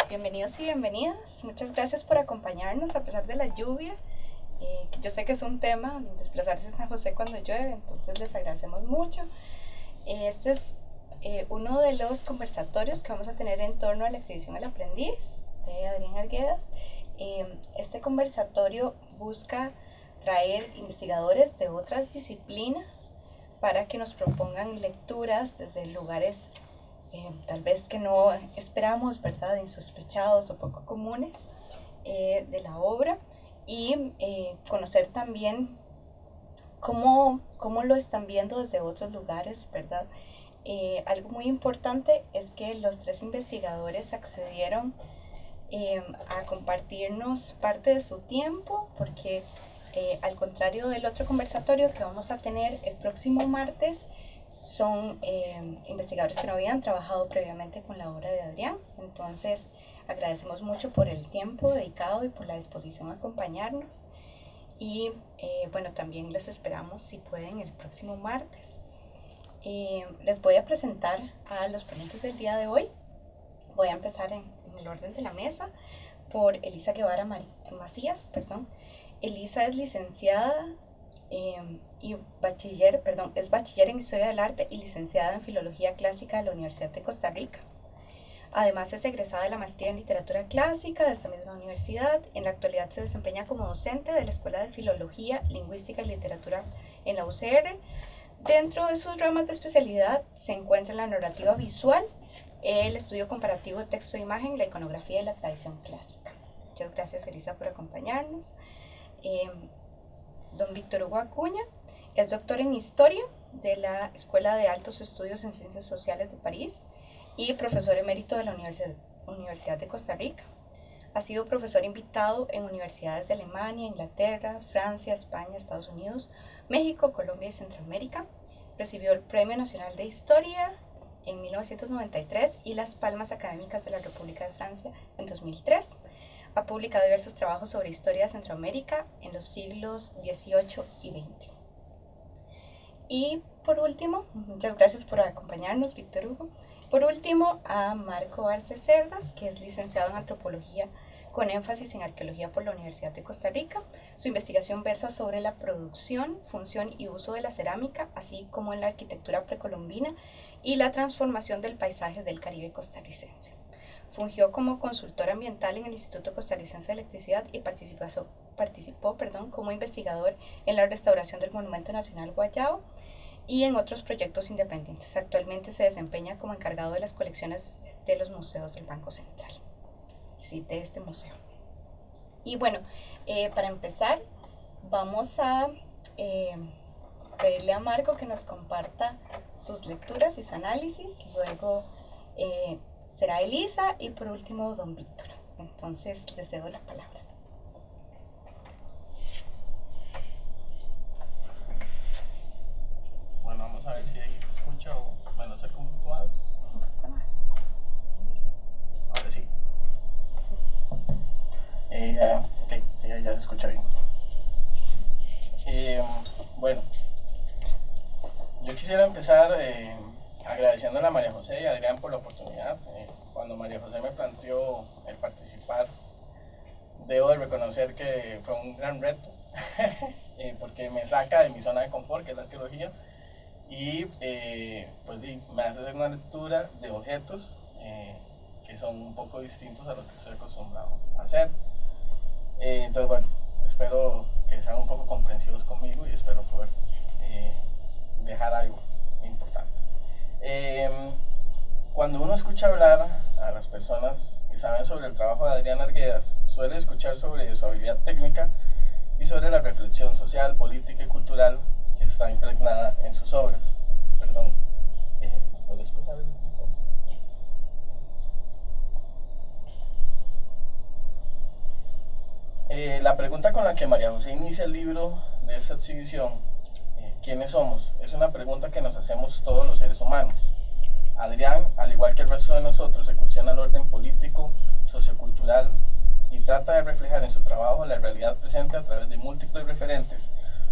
Bienvenidos y bienvenidas. Muchas gracias por acompañarnos a pesar de la lluvia. Yo sé que es un tema, desplazarse a San José cuando llueve, entonces les agradecemos mucho. Este es uno de los conversatorios que vamos a tener en torno a la exhibición El Aprendiz de Adrián Arguedas. Este conversatorio busca traer investigadores de otras disciplinas para que nos propongan lecturas desde lugares tal vez que no esperamos, ¿verdad?, insospechados o poco comunes de la obra, y conocer también cómo lo están viendo desde otros lugares, ¿verdad? Algo muy importante es que los tres investigadores accedieron a compartirnos parte de su tiempo, porque al contrario del otro conversatorio que vamos a tener el próximo martes, son investigadores que no habían trabajado previamente con la obra de Adrián. Entonces agradecemos mucho por el tiempo dedicado y por la disposición a acompañarnos, y bueno, también les esperamos si pueden el próximo martes. Les voy a presentar a los ponentes del día de hoy. Voy a empezar en el orden de la mesa por Elisa Guevara Macías. Elisa es licenciada y es bachiller en Historia del Arte y licenciada en Filología Clásica de la Universidad de Costa Rica. Además es egresada de la maestría en Literatura Clásica de esta misma universidad. En la actualidad se desempeña como docente de la Escuela de Filología, Lingüística y Literatura en la UCR. Dentro de sus ramas de especialidad se encuentra la narrativa visual, el estudio comparativo de texto e imagen y la iconografía de la tradición clásica. Muchas gracias, Elisa, por acompañarnos. Don Víctor Hugo Acuña es doctor en Historia de la Escuela de Altos Estudios en Ciencias Sociales de París y profesor emérito de la Universidad de Costa Rica. Ha sido profesor invitado en universidades de Alemania, Inglaterra, Francia, España, Estados Unidos, México, Colombia y Centroamérica. Recibió el Premio Nacional de Historia en 1993 y las Palmas Académicas de la República de Francia en 2003. Ha publicado diversos trabajos sobre historia de Centroamérica en los siglos XVIII y XX. Y por último, muchas gracias por acompañarnos, Víctor Hugo. Por último, a Marco Arce Cerdas, que es licenciado en Antropología con énfasis en Arqueología por la Universidad de Costa Rica. Su investigación versa sobre la producción, función y uso de la cerámica, así como en la arquitectura precolombina y la transformación del paisaje del Caribe costarricense. Fungió como consultor ambiental en el Instituto Costarricense de Electricidad y participó como investigador en la restauración del Monumento Nacional Guayabo y en otros proyectos independientes. Actualmente se desempeña como encargado de las colecciones de los museos del Banco Central, de este museo. Y bueno, para empezar, vamos a pedirle a Marco que nos comparta sus lecturas y su análisis. Luego será Elisa y por último don Víctor. Entonces les cedo la palabra. Bueno, vamos a ver si ahí se escucha o bueno, hacer como tú vas. Un poquito más. Ahora sí. Ok, sí, ya se escucha bien. Bueno, yo quisiera empezar agradeciéndole a María José y a Adrián por la oportunidad. Cuando María José me planteó el participar, debo de reconocer que fue un gran reto, porque me saca de mi zona de confort, que es la arqueología, y pues me hace hacer una lectura de objetos que son un poco distintos a lo que estoy acostumbrado a hacer. Entonces bueno, espero que sean un poco comprensivos conmigo y espero poder dejar algo importante. Cuando uno escucha hablar a las personas que saben sobre el trabajo de Adrián Arguedas, suele escuchar sobre su habilidad técnica y sobre la reflexión social, política y cultural que está impregnada en sus obras. Perdón, ¿puedes pasar el micrófono? La pregunta con la que María José inicia el libro de esta exhibición, ¿quiénes somos?, es una pregunta que nos hacemos todos los seres humanos. Adrián, al igual que el resto de nosotros, se cuestiona el orden político, sociocultural y trata de reflejar en su trabajo la realidad presente a través de múltiples referentes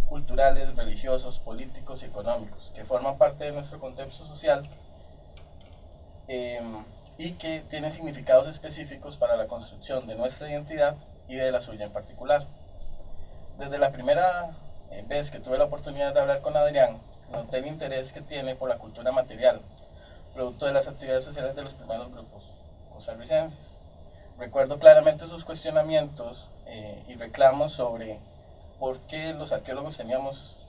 culturales, religiosos, políticos y económicos que forman parte de nuestro contexto social y que tienen significados específicos para la construcción de nuestra identidad y de la suya en particular. Desde la primera vez que tuve la oportunidad de hablar con Adrián, noté el interés que tiene por la cultura material, producto de las actividades sociales de los primeros grupos costarricenses. Recuerdo claramente sus cuestionamientos y reclamos sobre por qué los arqueólogos teníamos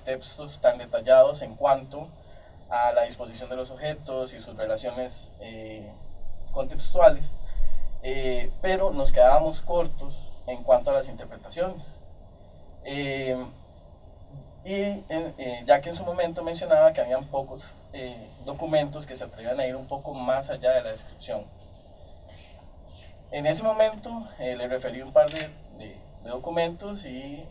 textos tan detallados en cuanto a la disposición de los objetos y sus relaciones contextuales, pero nos quedábamos cortos en cuanto a las interpretaciones. Ya que en su momento mencionaba que habían pocos documentos que se atrevían a ir un poco más allá de la descripción. En ese momento le referí un par de documentos y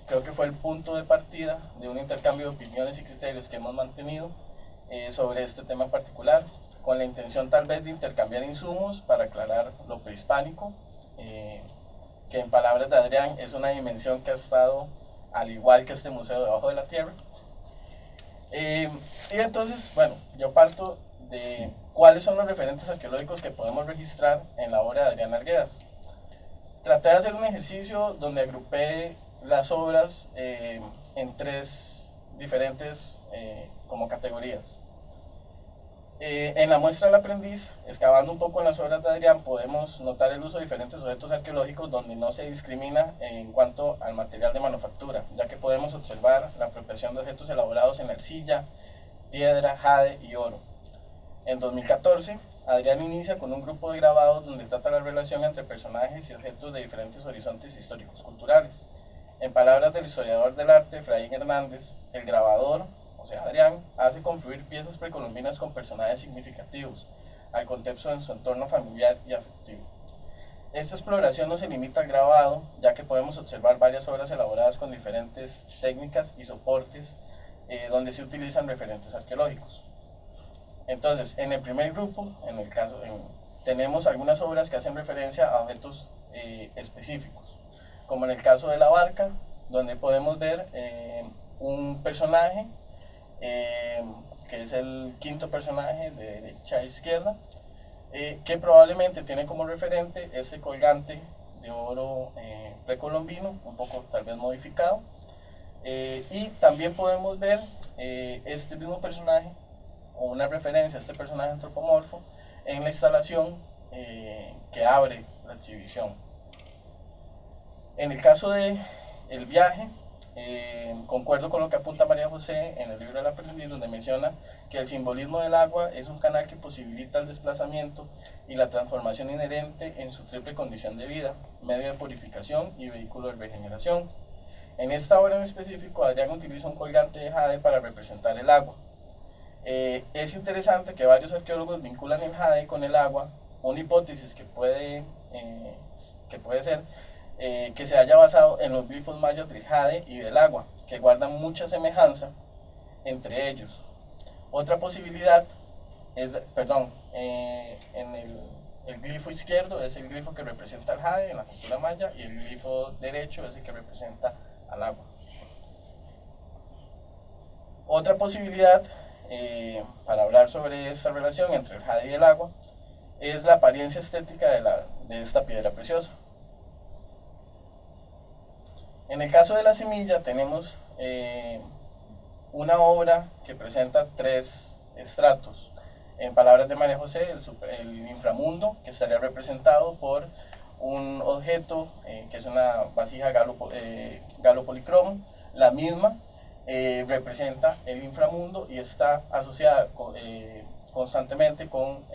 creo que fue el punto de partida de un intercambio de opiniones y criterios que hemos mantenido sobre este tema en particular, con la intención tal vez de intercambiar insumos para aclarar lo prehispánico, que en palabras de Adrián es una dimensión que ha estado al igual que este museo debajo de la tierra. Y entonces, bueno, yo parto de cuáles son los referentes arqueológicos que podemos registrar en la obra de Adrián Arguedas. Traté de hacer un ejercicio donde agrupé las obras en tres diferentes como categorías. En la muestra del aprendiz, excavando un poco en las obras de Adrián, podemos notar el uso de diferentes objetos arqueológicos donde no se discrimina en cuanto al material de manufactura, ya que podemos observar la apropiación de objetos elaborados en arcilla, piedra, jade y oro. En 2014, Adrián inicia con un grupo de grabados donde trata la relación entre personajes y objetos de diferentes horizontes históricos culturales. En palabras del historiador del arte, Efraín Hernández, el grabador, o sea Adrián, hace confluir piezas precolombinas con personajes significativos, al contexto en su entorno familiar y afectivo. Esta exploración no se limita al grabado, ya que podemos observar varias obras elaboradas con diferentes técnicas y soportes donde se utilizan referentes arqueológicos. Entonces, en el primer grupo, tenemos algunas obras que hacen referencia a objetos específicos, como en el caso de la barca, donde podemos ver un personaje, que es el quinto personaje de derecha a izquierda, que probablemente tiene como referente este colgante de oro precolombino, un poco tal vez modificado, y también podemos ver este mismo personaje, o una referencia a este personaje antropomorfo, en la instalación que abre la exhibición. En el caso de el viaje, concuerdo con lo que apunta María José en el libro del aprendiz, donde menciona que el simbolismo del agua es un canal que posibilita el desplazamiento y la transformación inherente en su triple condición de vida, medio de purificación y vehículo de regeneración. En esta obra en específico, Adrián utiliza un colgante de jade para representar el agua. Es interesante que varios arqueólogos vinculan el jade con el agua, una hipótesis que puede ser que se haya basado en los glifos mayas del jade y del agua, que guardan mucha semejanza entre ellos. Otra posibilidad es, en el glifo izquierdo es el glifo que representa el jade en la cultura maya y el glifo derecho es el que representa al agua. Otra posibilidad para hablar sobre esta relación entre el jade y el agua es la apariencia estética de esta piedra preciosa. En el caso de la semilla tenemos una obra que presenta tres estratos. En palabras de María José, el inframundo, que estaría representado por un objeto que es una vasija galo-policromo. La misma representa el inframundo y está asociada constantemente con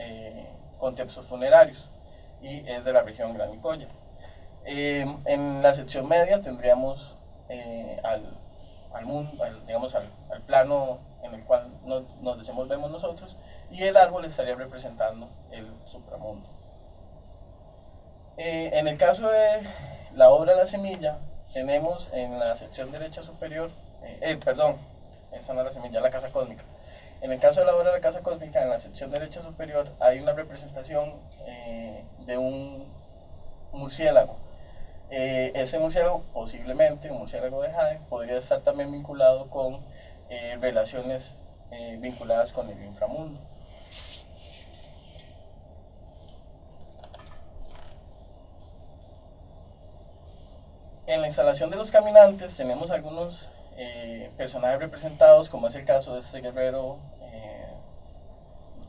contextos funerarios y es de la región Gran Nicoya. En la sección media tendríamos al plano en el cual nos desenvolvemos nosotros, y el árbol estaría representando el supramundo. En el caso de la obra La Semilla, tenemos en la sección derecha superior, esa no es la semilla, la casa cósmica. En el caso de la obra La Casa Cósmica, en la sección derecha superior hay una representación de un murciélago. Ese murciélago, posiblemente un murciélago de jade, podría estar también vinculado con relaciones vinculadas con el inframundo. En la instalación de los caminantes tenemos algunos personajes representados, como es el caso de este guerrero,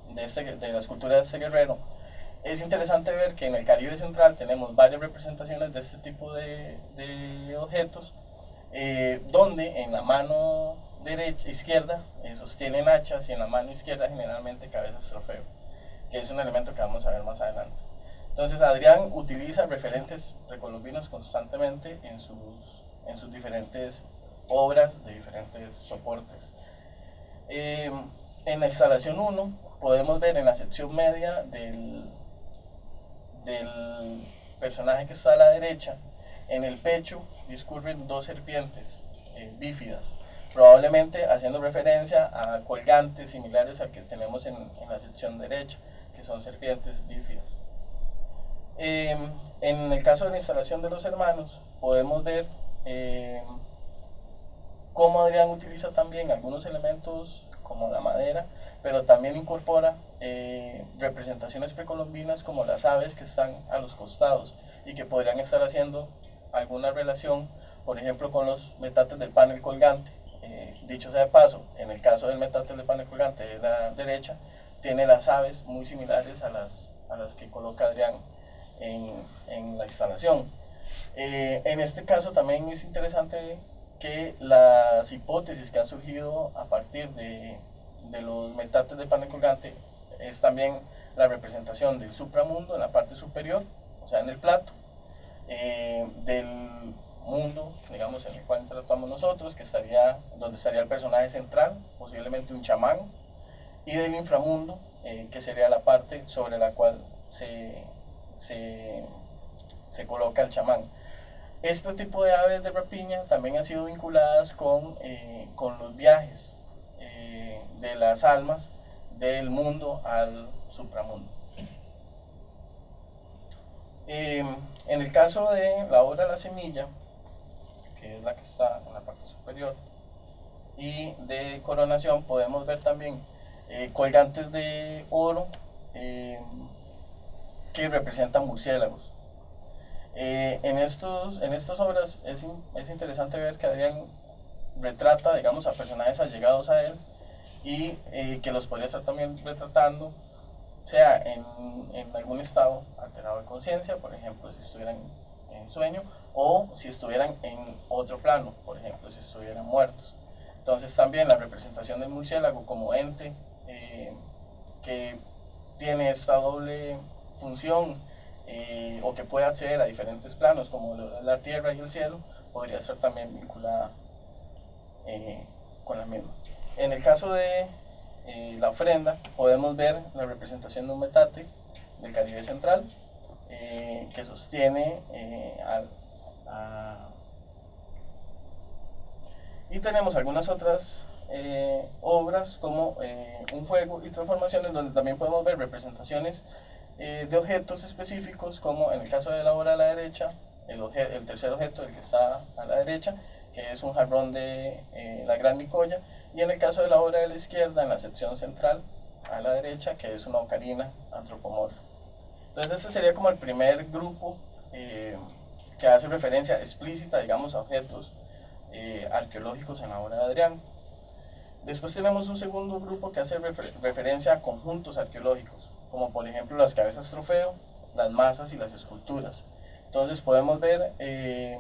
de la escultura de este guerrero. Es interesante ver que en el Caribe central tenemos varias representaciones de este tipo de objetos, donde en la mano izquierda sostienen hachas y en la mano izquierda generalmente cabezas trofeo, que es un elemento que vamos a ver más adelante. Entonces Adrián utiliza referentes precolombinos constantemente en sus diferentes obras de diferentes soportes. En la instalación 1 podemos ver en la sección media del personaje que está a la derecha, en el pecho discurren dos serpientes bífidas, probablemente haciendo referencia a colgantes similares al que tenemos en la sección derecha, que son serpientes bífidas. En el caso de la instalación de los hermanos, podemos ver cómo Adrián utiliza también algunos elementos como la madera, pero también incorpora representaciones precolombinas como las aves que están a los costados y que podrían estar haciendo alguna relación, por ejemplo, con los metates del panel colgante. Dicho sea de paso, en el caso del metate del panel colgante de la derecha, tiene las aves muy similares a las que coloca Adrián en la instalación. En este caso también es interesante que las hipótesis que han surgido a partir de los metates de panel colgante es también la representación del supramundo en la parte superior, o sea en el plato, del mundo, digamos, en el cual tratamos nosotros, donde estaría el personaje central, posiblemente un chamán, y del inframundo, que sería la parte sobre la cual se coloca el chamán. Este tipo de aves de rapiña también han sido vinculadas con los viajes de las almas del mundo al supramundo. En el caso de la obra La Semilla, que es la que está en la parte superior, y de coronación, podemos ver también colgantes de oro que representan murciélagos. En estas obras es interesante ver que Adrián retrata, digamos, a personajes allegados a él y que los podría estar también retratando, sea en algún estado alterado de conciencia, por ejemplo, si estuvieran en sueño, o si estuvieran en otro plano, por ejemplo, si estuvieran muertos. Entonces también la representación del murciélago como ente que tiene esta doble función, o que puede acceder a diferentes planos como la tierra y el cielo, podría ser también vinculada con la misma. En el caso de la ofrenda, podemos ver la representación de un metate del Caribe central que sostiene y tenemos algunas otras obras como un juego y transformaciones, donde también podemos ver representaciones de objetos específicos, como en el caso de la obra a la derecha, el tercer objeto, el que está a la derecha, que es un jarrón de la Gran Nicoya, y en el caso de la obra de la izquierda, en la sección central, a la derecha, que es una ocarina antropomorfa. Entonces este sería como el primer grupo que hace referencia explícita, digamos, a objetos arqueológicos en la obra de Adrián. Después tenemos un segundo grupo que hace referencia a conjuntos arqueológicos, como por ejemplo las cabezas trofeo, las masas y las esculturas. Entonces podemos ver en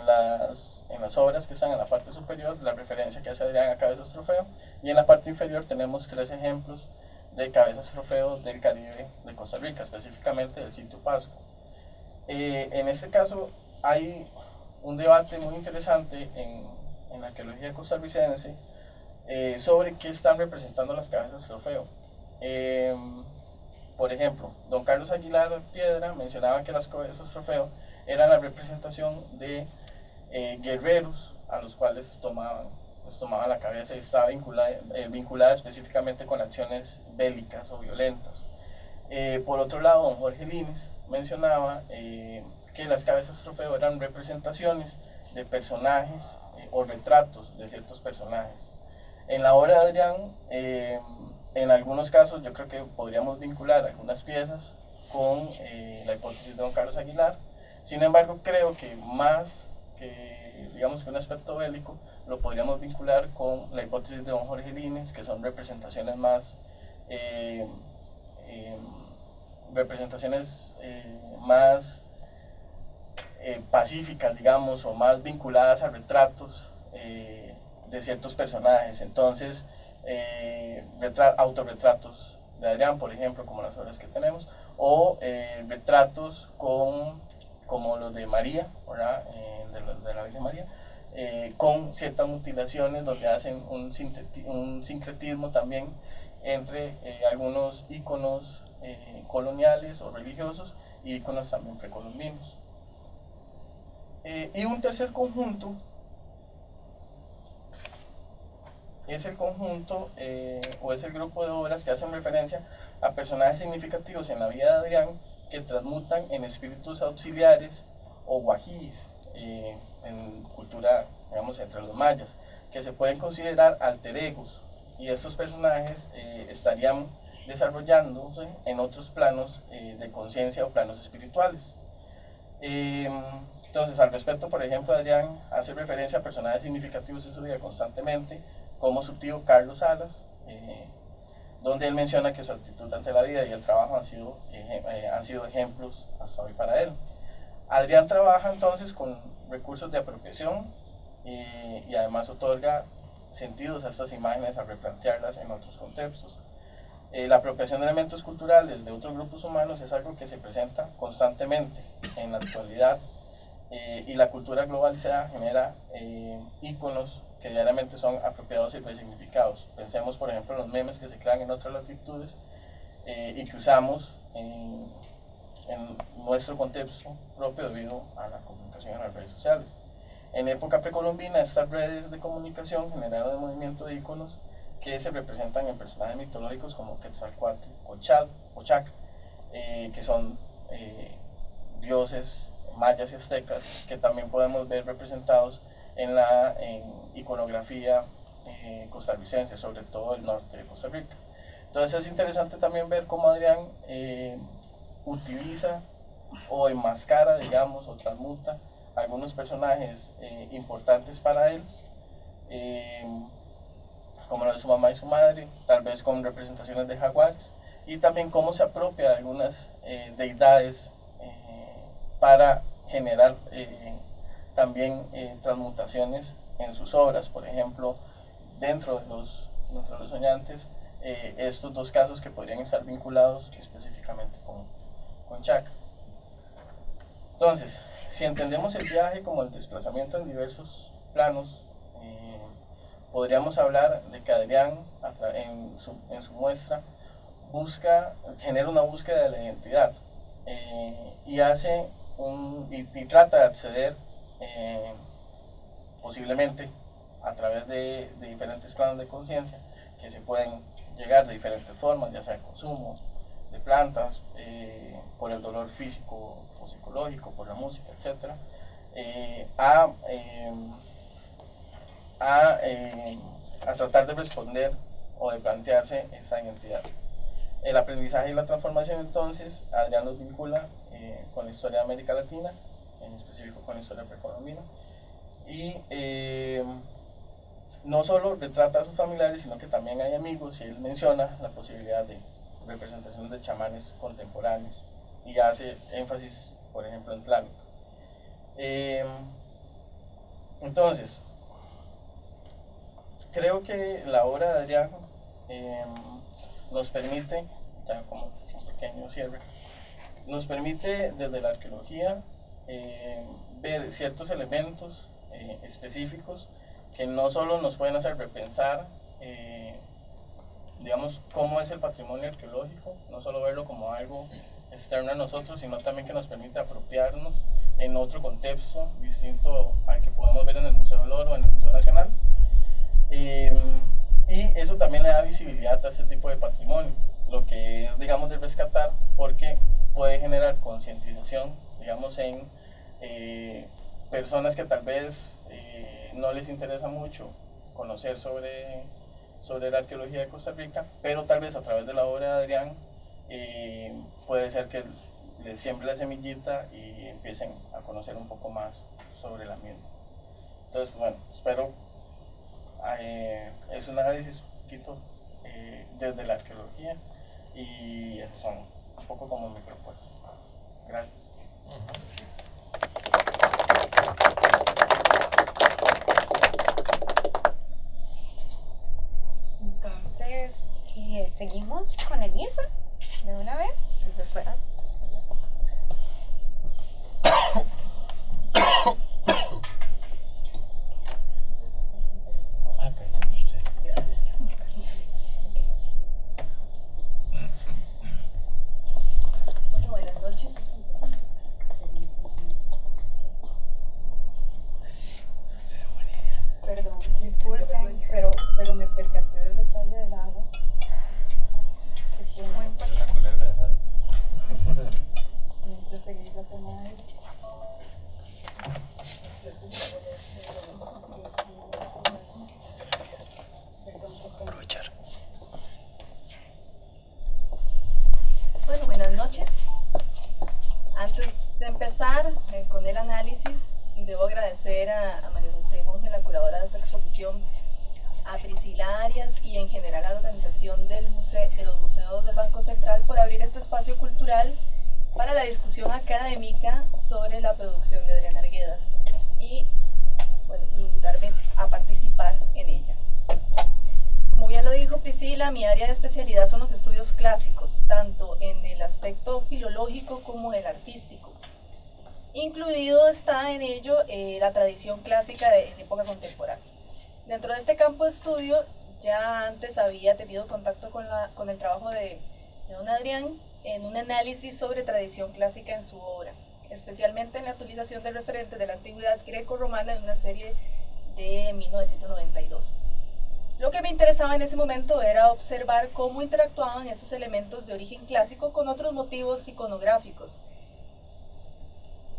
las obras que están en la parte superior la referencia que hace Adrián a cabezas trofeo, y en la parte inferior tenemos tres ejemplos de cabezas trofeo del Caribe de Costa Rica, específicamente del sitio Pasco. En este caso hay un debate muy interesante en la arqueología costarricense sobre qué están representando las cabezas trofeo. Por ejemplo, don Carlos Aguilar Piedra mencionaba que las cabezas trofeo eran la representación de guerreros a los cuales tomaban la cabeza y estaba vinculada específicamente con acciones bélicas o violentas. Por otro lado, don Jorge Lines mencionaba que las cabezas trofeo eran representaciones de personajes o retratos de ciertos personajes. En la obra de Adrián, en algunos casos yo creo que podríamos vincular algunas piezas con la hipótesis de don Carlos Aguilar, Sin embargo, creo que más que, digamos, que un aspecto bélico, lo podríamos vincular con la hipótesis de don Jorge Lines, que son representaciones más, eh, eh, representaciones más pacíficas, digamos, o más vinculadas a retratos de ciertos personajes. Entonces, autorretratos de Adrián, por ejemplo, como las obras que tenemos, o retratos como los de María, ¿verdad? De la Virgen María, con ciertas mutilaciones donde hacen un sincretismo también entre algunos íconos coloniales o religiosos y íconos también precolombinos. Y un tercer conjunto es el conjunto o es el grupo de obras que hacen referencia a personajes significativos en la vida de Adrián que transmutan en espíritus auxiliares o guajís en cultura, digamos, entre los mayas, que se pueden considerar alter egos, y estos personajes estarían desarrollándose en otros planos de conciencia o planos espirituales. Entonces, al respecto, por ejemplo, Adrián hace referencia a personajes significativos en su vida constantemente, como su tío Carlos Salas, donde él menciona que su actitud ante la vida y el trabajo han sido ejemplos hasta hoy para él. Adrián trabaja entonces con recursos de apropiación y además otorga sentidos a estas imágenes al replantearlas en otros contextos. La apropiación de elementos culturales de otros grupos humanos es algo que se presenta constantemente en la actualidad, y la cultura globalizada genera íconos que diariamente son apropiados y resignificados. Pensemos, por ejemplo, en los memes que se crean en otras latitudes y que usamos en nuestro contexto propio debido a la comunicación en las redes sociales. En época precolombina, estas redes de comunicación generaron el movimiento de íconos que se representan en personajes mitológicos como Quetzalcóatl o Chac, que son dioses mayas y aztecas, que también podemos ver representados en la iconografía costarricense, sobre todo el norte de Costa Rica. Entonces es interesante también ver cómo Adrián utiliza o enmascara, digamos, o transmuta algunos personajes importantes para él, como los de su mamá y su madre, tal vez con representaciones de jaguares, y también cómo se apropia de algunas deidades para generar también transmutaciones en sus obras. Por ejemplo, dentro de los soñantes, estos dos casos que podrían estar vinculados específicamente con Chac. Entonces, si entendemos el viaje como el desplazamiento en diversos planos, podríamos hablar de que Adrián en su muestra genera una búsqueda de la identidad y trata de acceder posiblemente a través de diferentes planos de conciencia que se pueden llegar de diferentes formas, ya sea el consumo de plantas, por el dolor físico o psicológico, por la música, etc., a tratar de responder o de plantearse esa identidad. El aprendizaje y la transformación, entonces, Adrián los vincula con la historia de América Latina, en específico con la historia precolombina, y no solo retrata a sus familiares, sino que también hay amigos, y él menciona la posibilidad de representaciones de chamanes contemporáneos, y hace énfasis, por ejemplo, en Tlaloc. Entonces, creo que la obra de Adrián nos permite, ya como un pequeño cierre, nos permite desde la arqueología ver ciertos elementos específicos que no solo nos pueden hacer repensar, digamos, cómo es el patrimonio arqueológico, no solo verlo como algo externo a nosotros, sino también que nos permite apropiarnos en otro contexto distinto al que podemos ver en el Museo del Oro o en el Museo Nacional. Y eso también le da visibilidad a este tipo de patrimonio, lo que es, digamos, de rescatar, porque puede generar concientización, digamos, en personas que tal vez no les interesa mucho conocer sobre la arqueología de Costa Rica, pero tal vez a través de la obra de Adrián puede ser que les siembre la semillita y empiecen a conocer un poco más sobre la misma. Entonces, bueno, espero, es un análisis un poquito desde la arqueología y eso son un poco como mi propuesta. Gracias. Entonces, seguimos con Elisa de una vez. Después, Bueno, buenas noches. Perdón, disculpen, pero me percaté del detalle del agua. Qué pena. Mientras seguís la toma de... Bueno, buenas noches. Antes de empezar con el análisis, debo agradecer a María José Monge, la curadora de esta exposición, a Priscila Arias y en general a la organización de los museos del Banco Central por abrir este espacio cultural para la discusión académica sobre la producción de Adriana Arguedas y bueno, invitarme a participar en ella. Como bien lo dijo Priscila, mi área de especialidad son los estudios clásicos, tanto en el aspecto filológico como el artístico. Incluido está en ello la tradición clásica de época contemporánea. Dentro de este campo de estudio, ya antes había tenido contacto con el trabajo de don Adrián en un análisis sobre tradición clásica en su obra, especialmente en la utilización de referentes de la antigüedad greco-romana en una serie de 1992. Lo que me interesaba en ese momento era observar cómo interactuaban estos elementos de origen clásico con otros motivos iconográficos.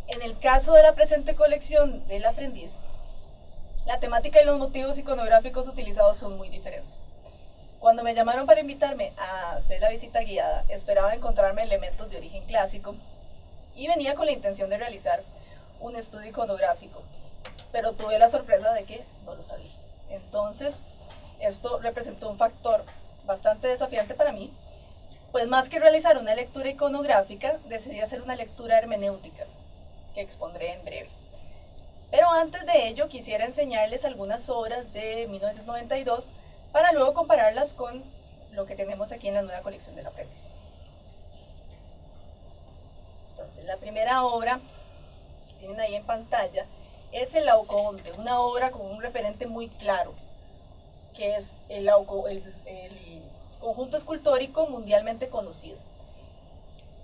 En el caso de la presente colección del aprendiz, la temática y los motivos iconográficos utilizados son muy diferentes. Cuando me llamaron para invitarme a hacer la visita guiada, esperaba encontrarme elementos de origen clásico y venía con la intención de realizar un estudio iconográfico, pero tuve la sorpresa de que no lo sabía. Entonces, esto representó un factor bastante desafiante para mí, pues más que realizar una lectura iconográfica, decidí hacer una lectura hermenéutica, que expondré en breve. Pero antes de ello, quisiera enseñarles algunas obras de 1992 para luego compararlas con lo que tenemos aquí en la nueva colección del aprendiz. Entonces, la primera obra que tienen ahí en pantalla es el Laocoonte, una obra con un referente muy claro, que es el conjunto escultórico mundialmente conocido.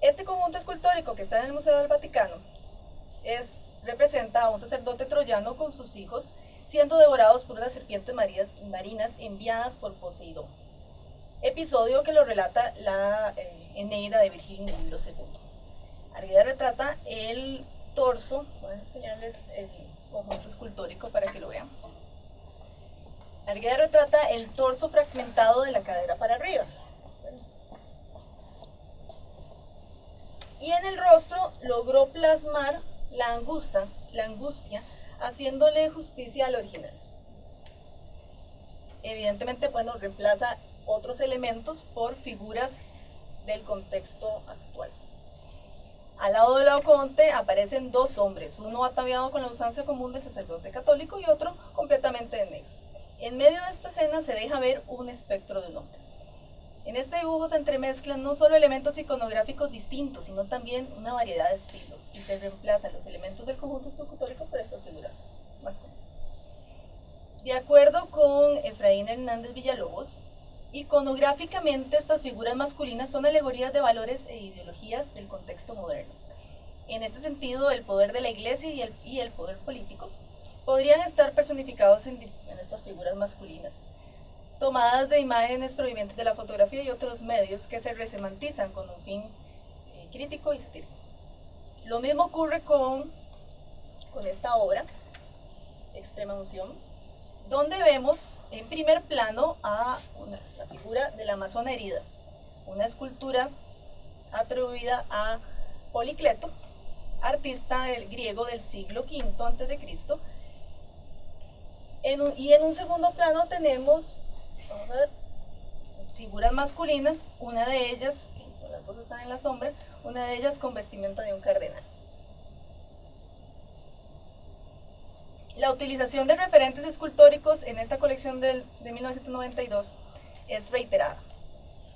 Este conjunto escultórico que está en el Museo del Vaticano representa a un sacerdote troyano con sus hijos siendo devorados por unas serpientes marinas enviadas por Poseidón. Episodio que lo relata la Eneida de Virgilio en el libro segundo. Arguedas retrata el torso, voy a enseñarles el conjunto escultórico para que lo vean. Arguedas retrata el torso fragmentado de la cadera para arriba. Y en el rostro logró plasmar la angustia, haciéndole justicia al original. Evidentemente, bueno, reemplaza otros elementos por figuras del contexto actual. Al lado del Laocoonte aparecen dos hombres, uno ataviado con la usanza común del sacerdote católico y otro completamente de negro. En medio de esta escena se deja ver un espectro de un hombre. En este dibujo se entremezclan no solo elementos iconográficos distintos, sino también una variedad de estilos, y se reemplazan los elementos del conjunto escultórico por estas figuras más comunes. De acuerdo con Efraín Hernández Villalobos, iconográficamente estas figuras masculinas son alegorías de valores e ideologías del contexto moderno. En este sentido, el poder de la iglesia y el poder político podrían estar personificados en estas figuras masculinas, tomadas de imágenes provenientes de la fotografía y otros medios que se resemantizan con un fin crítico y satírico. Lo mismo ocurre con esta obra, Extrema Unción, donde vemos en primer plano a la figura de la Amazona herida, una escultura atribuida a Policleto, artista griego del siglo V a.C. Y en un segundo plano tenemos, vamos a ver, figuras masculinas, una de ellas, las dos están en la sombra, una de ellas con vestimenta de un cardenal. La utilización de referentes escultóricos en esta colección de 1992 es reiterada,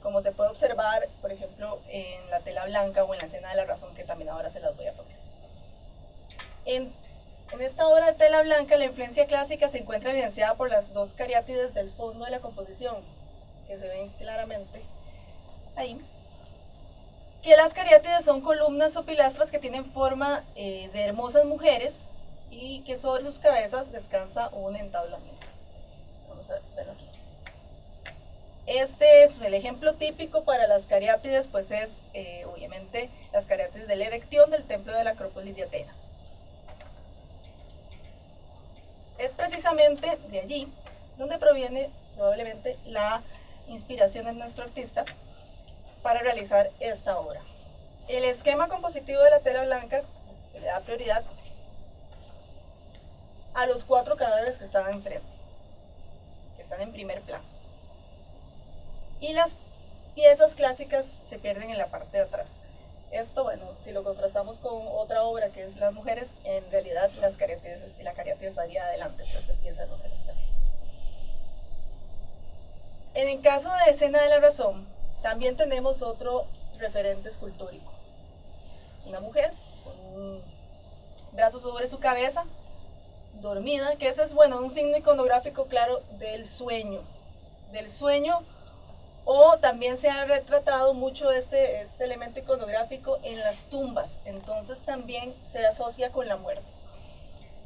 como se puede observar, por ejemplo, en la tela blanca o en la escena de la razón, que también ahora se las voy a poner. En esta obra de tela blanca, la influencia clásica se encuentra evidenciada por las dos cariátides del fondo de la composición, que se ven claramente ahí. Que las cariátides son columnas o pilastras que tienen forma de hermosas mujeres y que sobre sus cabezas descansa un entablamiento. Vamos a verlo aquí. Este es el ejemplo típico para las cariátides, pues es obviamente las cariátides del Erectión del templo de la Acrópolis de Atenas. Es precisamente de allí donde proviene probablemente la inspiración de nuestro artista para realizar esta obra. El esquema compositivo de la tela blanca se le da prioridad a los 4 cadáveres que están enfrente, que están en primer plano. Y las piezas clásicas se pierden en la parte de atrás. Esto, bueno, si lo contrastamos con otra obra que es Las Mujeres, en realidad la cariátide estaría adelante, pues esa pieza no se está. En el caso de Escena de la Razón, también tenemos otro referente escultórico. Una mujer con un brazo sobre su cabeza, dormida, que eso es, bueno, un signo iconográfico claro del sueño, o también se ha retratado mucho este elemento iconográfico en las tumbas, entonces también se asocia con la muerte.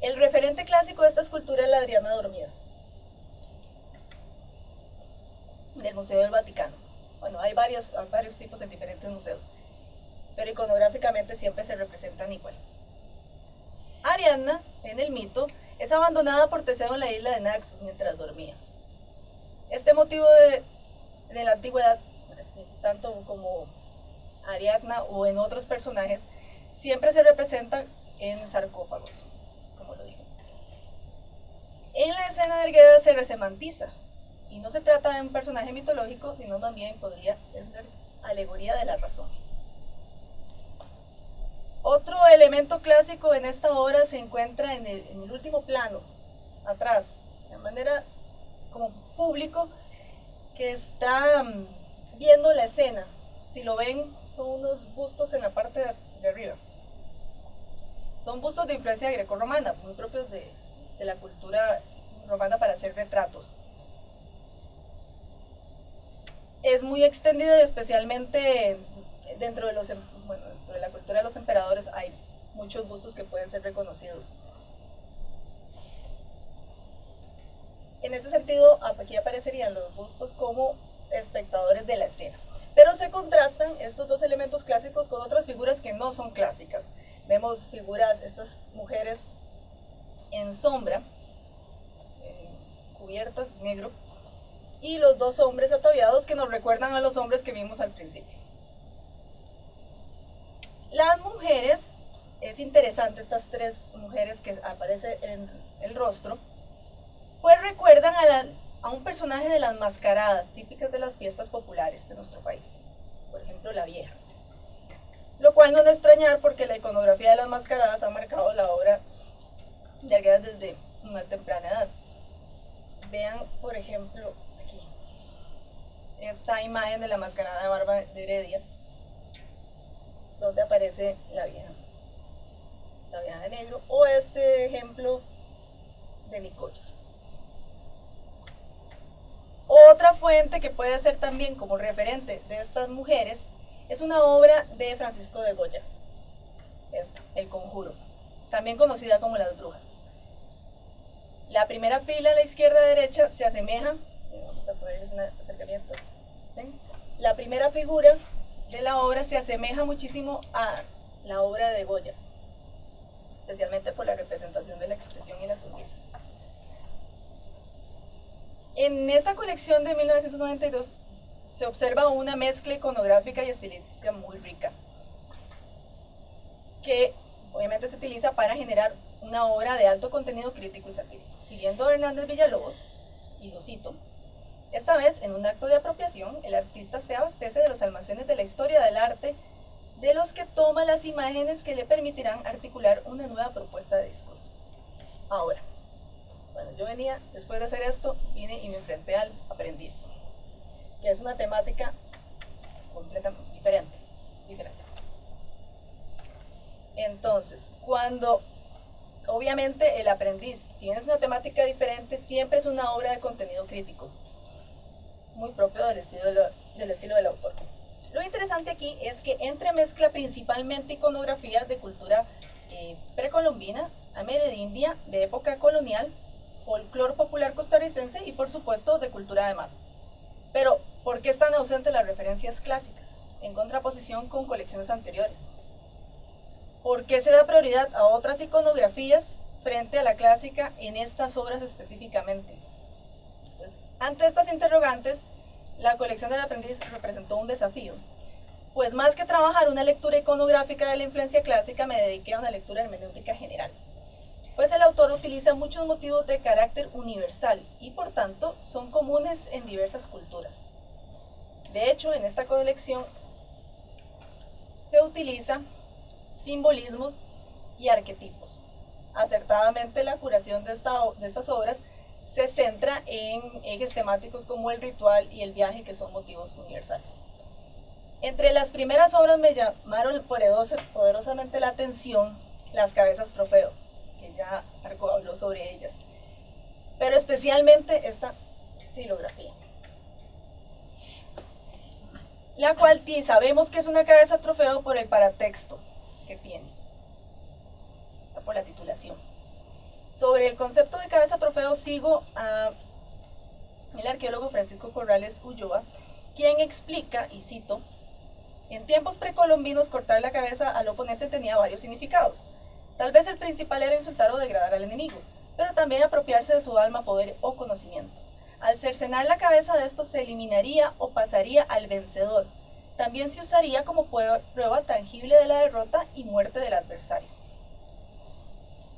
El referente clásico de esta escultura es la Adriana dormida, del Museo del Vaticano. Bueno, hay varios tipos en diferentes museos, pero iconográficamente siempre se representan igual. Ariadna, en el mito, es abandonada por Teseo en la isla de Naxos mientras dormía. Este motivo de la antigüedad, tanto como Ariadna o en otros personajes, siempre se representa en sarcófagos, como lo dije. En la escena del Geda se resemantiza, y no se trata de un personaje mitológico, sino también podría ser una alegoría de la razón. Otro elemento clásico en esta obra se encuentra en el último plano, atrás, de manera como público, que está viendo la escena. Si lo ven, son unos bustos en la parte de arriba. Son bustos de influencia grecorromana, muy propios de la cultura romana para hacer retratos. Es muy extendida y especialmente dentro de la cultura de los emperadores hay muchos bustos que pueden ser reconocidos. En ese sentido, aquí aparecerían los bustos como espectadores de la escena. Pero se contrastan estos dos elementos clásicos con otras figuras que no son clásicas. Vemos figuras, estas mujeres en sombra, cubiertas de negro, y los dos hombres ataviados que nos recuerdan a los hombres que vimos al principio. Las mujeres, es interesante, estas 3 mujeres que aparecen en el rostro, pues recuerdan a un personaje de las mascaradas típicas de las fiestas populares de nuestro país, por ejemplo la vieja, lo cual no es de extrañar porque la iconografía de las mascaradas ha marcado la obra de Arguedas desde una temprana edad. Vean, por ejemplo, aquí esta imagen de la mascarada de Barba de Heredia, donde aparece la vieja de negro, o este ejemplo de Nicoya. Otra fuente que puede ser también como referente de estas mujeres es una obra de Francisco de Goya, El Conjuro, también conocida como Las Brujas. La primera fila a la izquierda y derecha se asemeja, vamos a poner un acercamiento, ¿ven? La primera figura de la obra se asemeja muchísimo a la obra de Goya, especialmente por la representación de la expresión y la sonrisa. En esta colección de 1992 se observa una mezcla iconográfica y estilística muy rica. que obviamente se utiliza para generar una obra de alto contenido crítico y satírico. Siguiendo a Hernández Villalobos, y lo cito, esta vez, en un acto de apropiación, el artista se abastece de los almacenes de la historia del arte, de los que toma las imágenes que le permitirán articular una nueva propuesta de discurso. Ahora, bueno, yo venía, después de hacer esto, vine y me enfrenté al aprendiz, que es una temática completamente diferente. Entonces, cuando obviamente el aprendiz, si bien es una temática diferente, siempre es una obra de contenido crítico, muy propio del estilo del autor. Lo interesante aquí es que entremezcla principalmente iconografías de cultura precolombina, amerindia, de época colonial, folclore popular costarricense y por supuesto de cultura de masas. Pero, ¿por qué están ausentes las referencias clásicas, en contraposición con colecciones anteriores? ¿Por qué se da prioridad a otras iconografías frente a la clásica en estas obras específicamente? Pues, ante estas interrogantes, la colección del aprendiz representó un desafío, pues más que trabajar una lectura iconográfica de la influencia clásica, me dediqué a una lectura hermenéutica general, pues el autor utiliza muchos motivos de carácter universal y por tanto son comunes en diversas culturas. De hecho, en esta colección se utiliza simbolismos y arquetipos. Acertadamente, la curación de estas obras se centra en ejes temáticos como el ritual y el viaje, que son motivos universales. Entre las primeras obras me llamaron poderosamente la atención las cabezas trofeo, que ya Arco habló sobre ellas, pero especialmente esta xilografía, la cual sabemos que es una cabeza trofeo por el paratexto que tiene, por la titulación. Sobre el concepto de cabeza trofeo sigo a el arqueólogo Francisco Corrales Ulloa, quien explica, y cito, en tiempos precolombinos cortar la cabeza al oponente tenía varios significados. Tal vez el principal era insultar o degradar al enemigo, pero también apropiarse de su alma, poder o conocimiento. Al cercenar la cabeza de esto se eliminaría o pasaría al vencedor. También se usaría como prueba tangible de la derrota y muerte del adversario.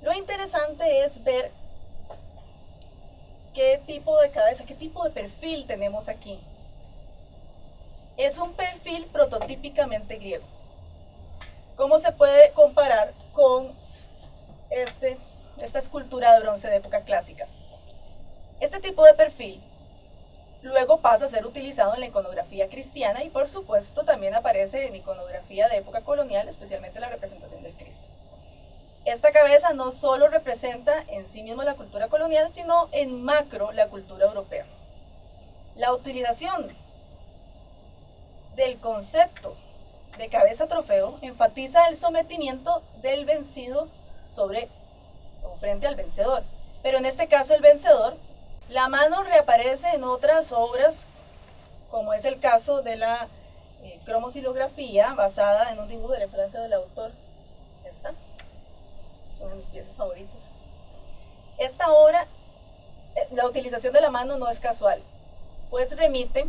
Lo interesante es ver qué tipo de cabeza, qué tipo de perfil tenemos aquí. Es un perfil prototípicamente griego. ¿Cómo se puede comparar con esta escultura de bronce de época clásica? Este tipo de perfil luego pasa a ser utilizado en la iconografía cristiana y por supuesto también aparece en iconografía de época colonial, especialmente la representación del Cristo. Esta cabeza no solo representa en sí mismo la cultura colonial, sino en macro la cultura europea. La utilización del concepto de cabeza trofeo enfatiza el sometimiento del vencido frente al vencedor, pero en este caso el vencedor. La mano reaparece en otras obras, como es el caso de la cromosilografía, basada en un dibujo de la influencia del autor. Esta son mis piezas favoritas. Esta obra, la utilización de la mano no es casual, pues remite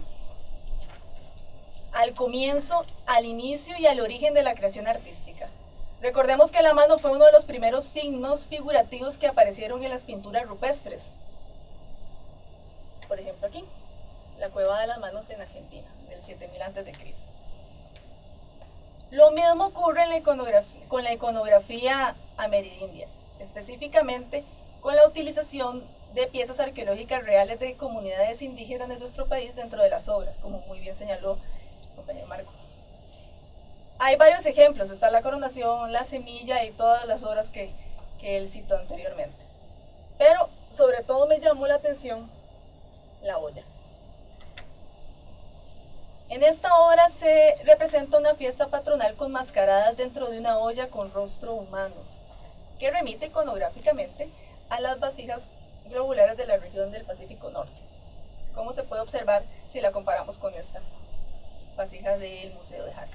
al comienzo, al inicio y al origen de la creación artística. Recordemos que la mano fue uno de los primeros signos figurativos que aparecieron en las pinturas rupestres. Por ejemplo aquí, la Cueva de las Manos en Argentina, del 7000 a.C. Lo mismo ocurre con la iconografía amerindia, específicamente con la utilización de piezas arqueológicas reales de comunidades indígenas de nuestro país dentro de las obras, como muy bien señaló el compañero Marco. Hay varios ejemplos, está la coronación, la semilla y todas las obras que él citó anteriormente. Pero sobre todo me llamó la atención la olla. En esta obra se representa una fiesta patronal con mascaradas dentro de una olla con rostro humano, que remite iconográficamente a las vasijas globulares de la región del Pacífico Norte, como se puede observar si la comparamos con esta vasija del Museo de Jara.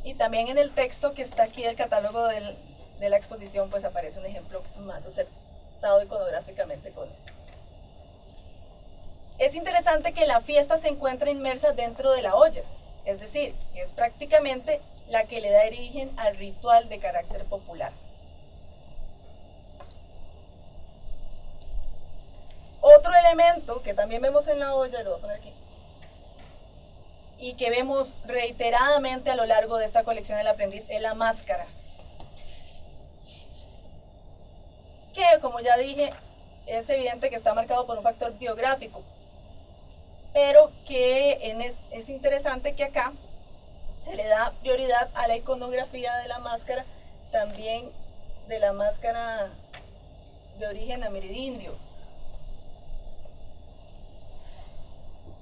Y también en el texto que está aquí del catálogo de la exposición, pues aparece un ejemplo más acertado iconográficamente con esto. Es interesante que la fiesta se encuentra inmersa dentro de la olla, es decir, es prácticamente la que le da origen al ritual de carácter popular. Otro elemento que también vemos en la olla, lo voy a poner aquí, y que vemos reiteradamente a lo largo de esta colección del aprendiz, es la máscara. Que, como ya dije, es evidente que está marcado por un factor biográfico, pero que es interesante que acá se le da prioridad a la iconografía de la máscara, también de la máscara de origen amerindio.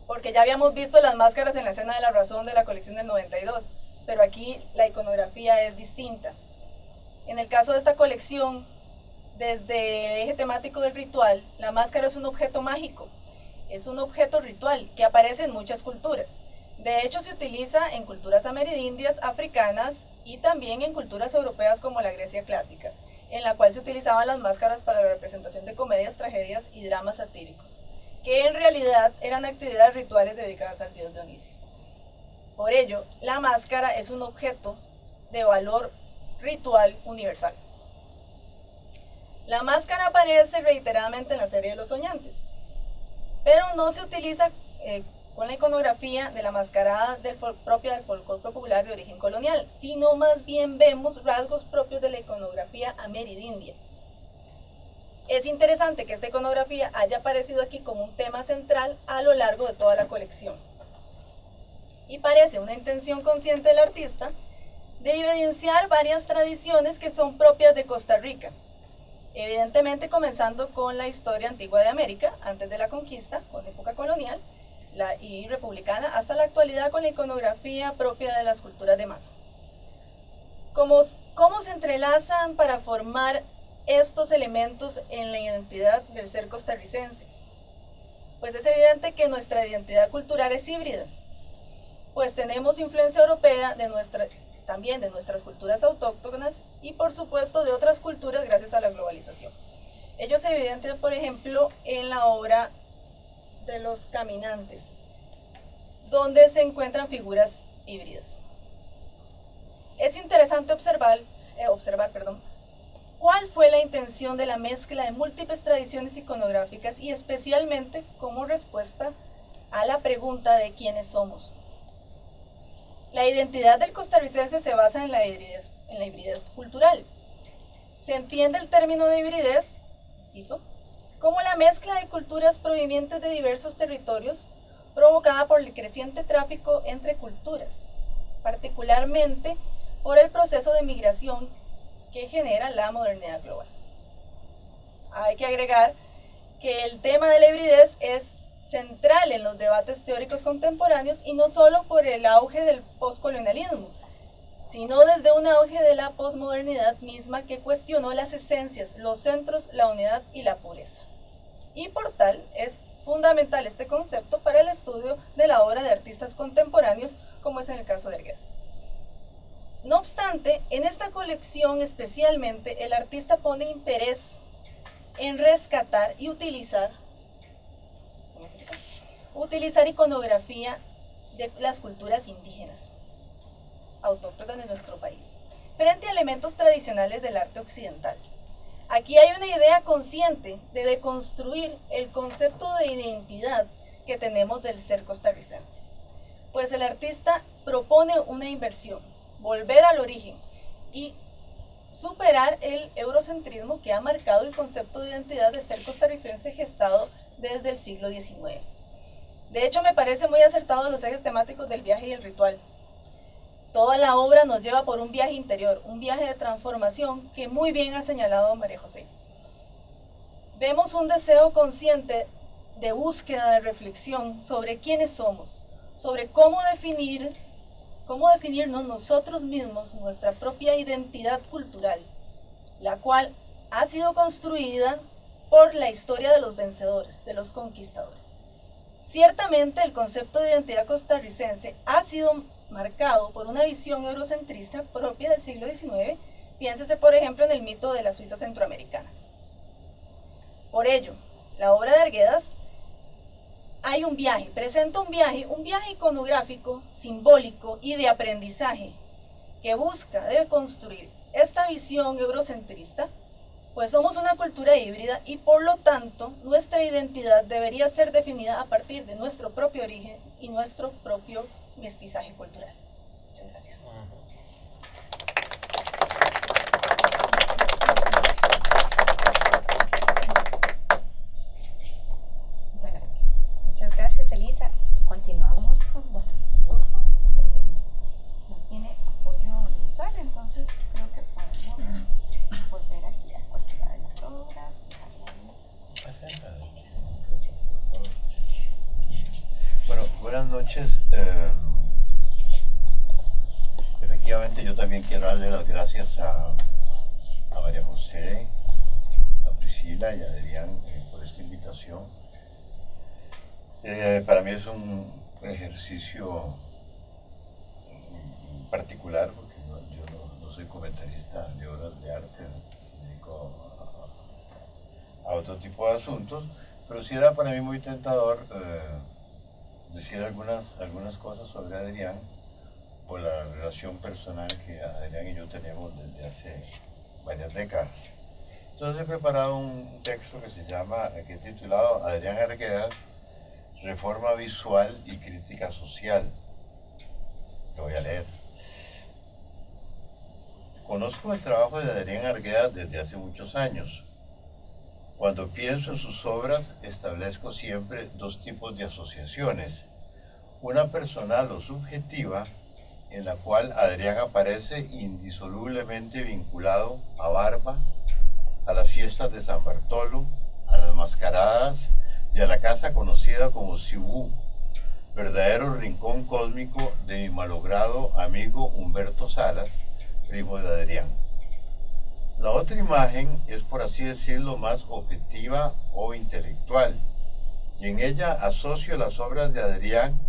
Porque ya habíamos visto las máscaras en la escena de la razón de la colección del 92, pero aquí la iconografía es distinta. En el caso de esta colección, desde el eje temático del ritual, la máscara es un objeto mágico, es un objeto ritual que aparece en muchas culturas. De hecho, se utiliza en culturas amerindias, africanas y también en culturas europeas como la Grecia clásica, en la cual se utilizaban las máscaras para la representación de comedias, tragedias y dramas satíricos, que en realidad eran actividades rituales dedicadas al dios Dionisio. Por ello, la máscara es un objeto de valor ritual universal. La máscara aparece reiteradamente en la serie de los soñantes, pero no se utiliza con la iconografía de la mascarada propia del folclore popular de origen colonial, sino más bien vemos rasgos propios de la iconografía amerindia. Es interesante que esta iconografía haya aparecido aquí como un tema central a lo largo de toda la colección. Y parece una intención consciente del artista de evidenciar varias tradiciones que son propias de Costa Rica. Evidentemente comenzando con la historia antigua de América, antes de la conquista, con época colonial y republicana, hasta la actualidad con la iconografía propia de las culturas de masa. ¿Cómo se entrelazan para formar estos elementos en la identidad del ser costarricense? Pues es evidente que nuestra identidad cultural es híbrida, pues tenemos influencia europea también de nuestras culturas autóctonas y por supuesto de otras culturas gracias a la globalización. Ello se evidencia, por ejemplo, en la obra de los caminantes, donde se encuentran figuras híbridas. Es interesante observar, cuál fue la intención de la mezcla de múltiples tradiciones iconográficas y especialmente como respuesta a la pregunta de quiénes somos. La identidad del costarricense se basa en la hibridez cultural. Se entiende el término de hibridez, cito, como la mezcla de culturas provenientes de diversos territorios provocada por el creciente tráfico entre culturas, particularmente por el proceso de migración que genera la modernidad global. Hay que agregar que el tema de la hibridez es central en los debates teóricos contemporáneos y no solo por el auge del postcolonialismo, sino desde un auge de la posmodernidad misma que cuestionó las esencias, los centros, la unidad y la pureza. Y por tal es fundamental este concepto para el estudio de la obra de artistas contemporáneos, como es en el caso de Arguedas. No obstante, en esta colección especialmente el artista pone interés en rescatar y utilizar iconografía de las culturas indígenas autóctonas de nuestro país, frente a elementos tradicionales del arte occidental. Aquí hay una idea consciente de deconstruir el concepto de identidad que tenemos del ser costarricense, pues el artista propone una inversión, volver al origen y superar el eurocentrismo que ha marcado el concepto de identidad de ser costarricense gestado desde el siglo XIX. De hecho, me parece muy acertado los ejes temáticos del viaje y el ritual. Toda la obra nos lleva por un viaje interior, un viaje de transformación que muy bien ha señalado María José. Vemos un deseo consciente de búsqueda, de reflexión sobre quiénes somos, sobre cómo definirnos nosotros mismos, nuestra propia identidad cultural, la cual ha sido construida por la historia de los vencedores, de los conquistadores. Ciertamente el concepto de identidad costarricense ha sido marcado por una visión eurocentrista propia del siglo XIX, piénsese por ejemplo en el mito de la Suiza centroamericana. Por ello, la obra de Arguedas hay un viaje, presenta un viaje iconográfico, simbólico y de aprendizaje, que busca deconstruir esta visión eurocentrista, pues somos una cultura híbrida y por lo tanto nuestra identidad debería ser definida a partir de nuestro propio origen y nuestro propio mestizaje cultural. Muchas gracias. Bueno, muchas gracias, Elisa. Continuamos con bueno, no tiene apoyo visual, entonces creo que podemos volver aquí a cualquiera de las obras. Bueno, buenas noches. Efectivamente, yo también quiero darle las gracias a María José, a Priscila y a Adrián por esta invitación. Para mí es un ejercicio particular porque yo no soy comentarista de obras de arte, me dedico a otro tipo de asuntos, pero sí era para mí muy tentador decir algunas cosas sobre Adrián por la relación personal que Adrián y yo tenemos desde hace varias décadas. Entonces he preparado un texto que he titulado Adrián Arguedas, Reforma Visual y Crítica Social. Lo voy a leer. Conozco el trabajo de Adrián Arguedas desde hace muchos años. Cuando pienso en sus obras, establezco siempre dos tipos de asociaciones. Una personal o subjetiva, en la cual Adrián aparece indisolublemente vinculado a Barba, a las fiestas de San Bartolo, a las mascaradas y a la casa conocida como Cibú, verdadero rincón cósmico de mi malogrado amigo Humberto Salas, primo de Adrián. La otra imagen es, por así decirlo, más objetiva o intelectual, y en ella asocio las obras de Adrián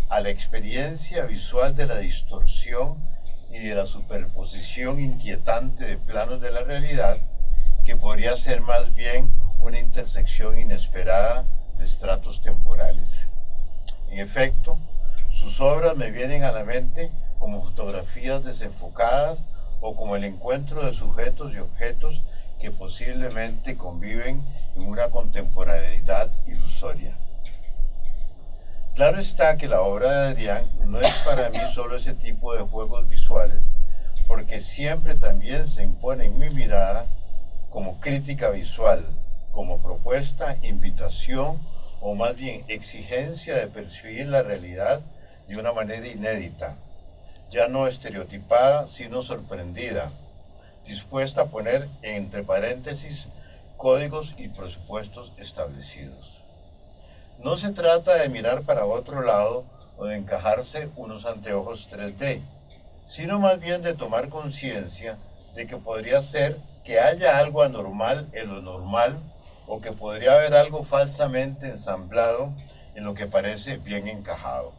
a la experiencia visual de la distorsión y de la superposición inquietante de planos de la realidad, que podría ser más bien una intersección inesperada de estratos temporales. En efecto, sus obras me vienen a la mente como fotografías desenfocadas o como el encuentro de sujetos y objetos que posiblemente conviven en una contemporaneidad ilusoria. Claro está que la obra de Adrián no es para mí solo ese tipo de juegos visuales, porque siempre también se impone en mi mirada como crítica visual, como propuesta, invitación o más bien exigencia de percibir la realidad de una manera inédita, ya no estereotipada, sino sorprendida, dispuesta a poner entre paréntesis códigos y presupuestos establecidos. No se trata de mirar para otro lado o de encajarse unos anteojos 3D, sino más bien de tomar conciencia de que podría ser que haya algo anormal en lo normal o que podría haber algo falsamente ensamblado en lo que parece bien encajado.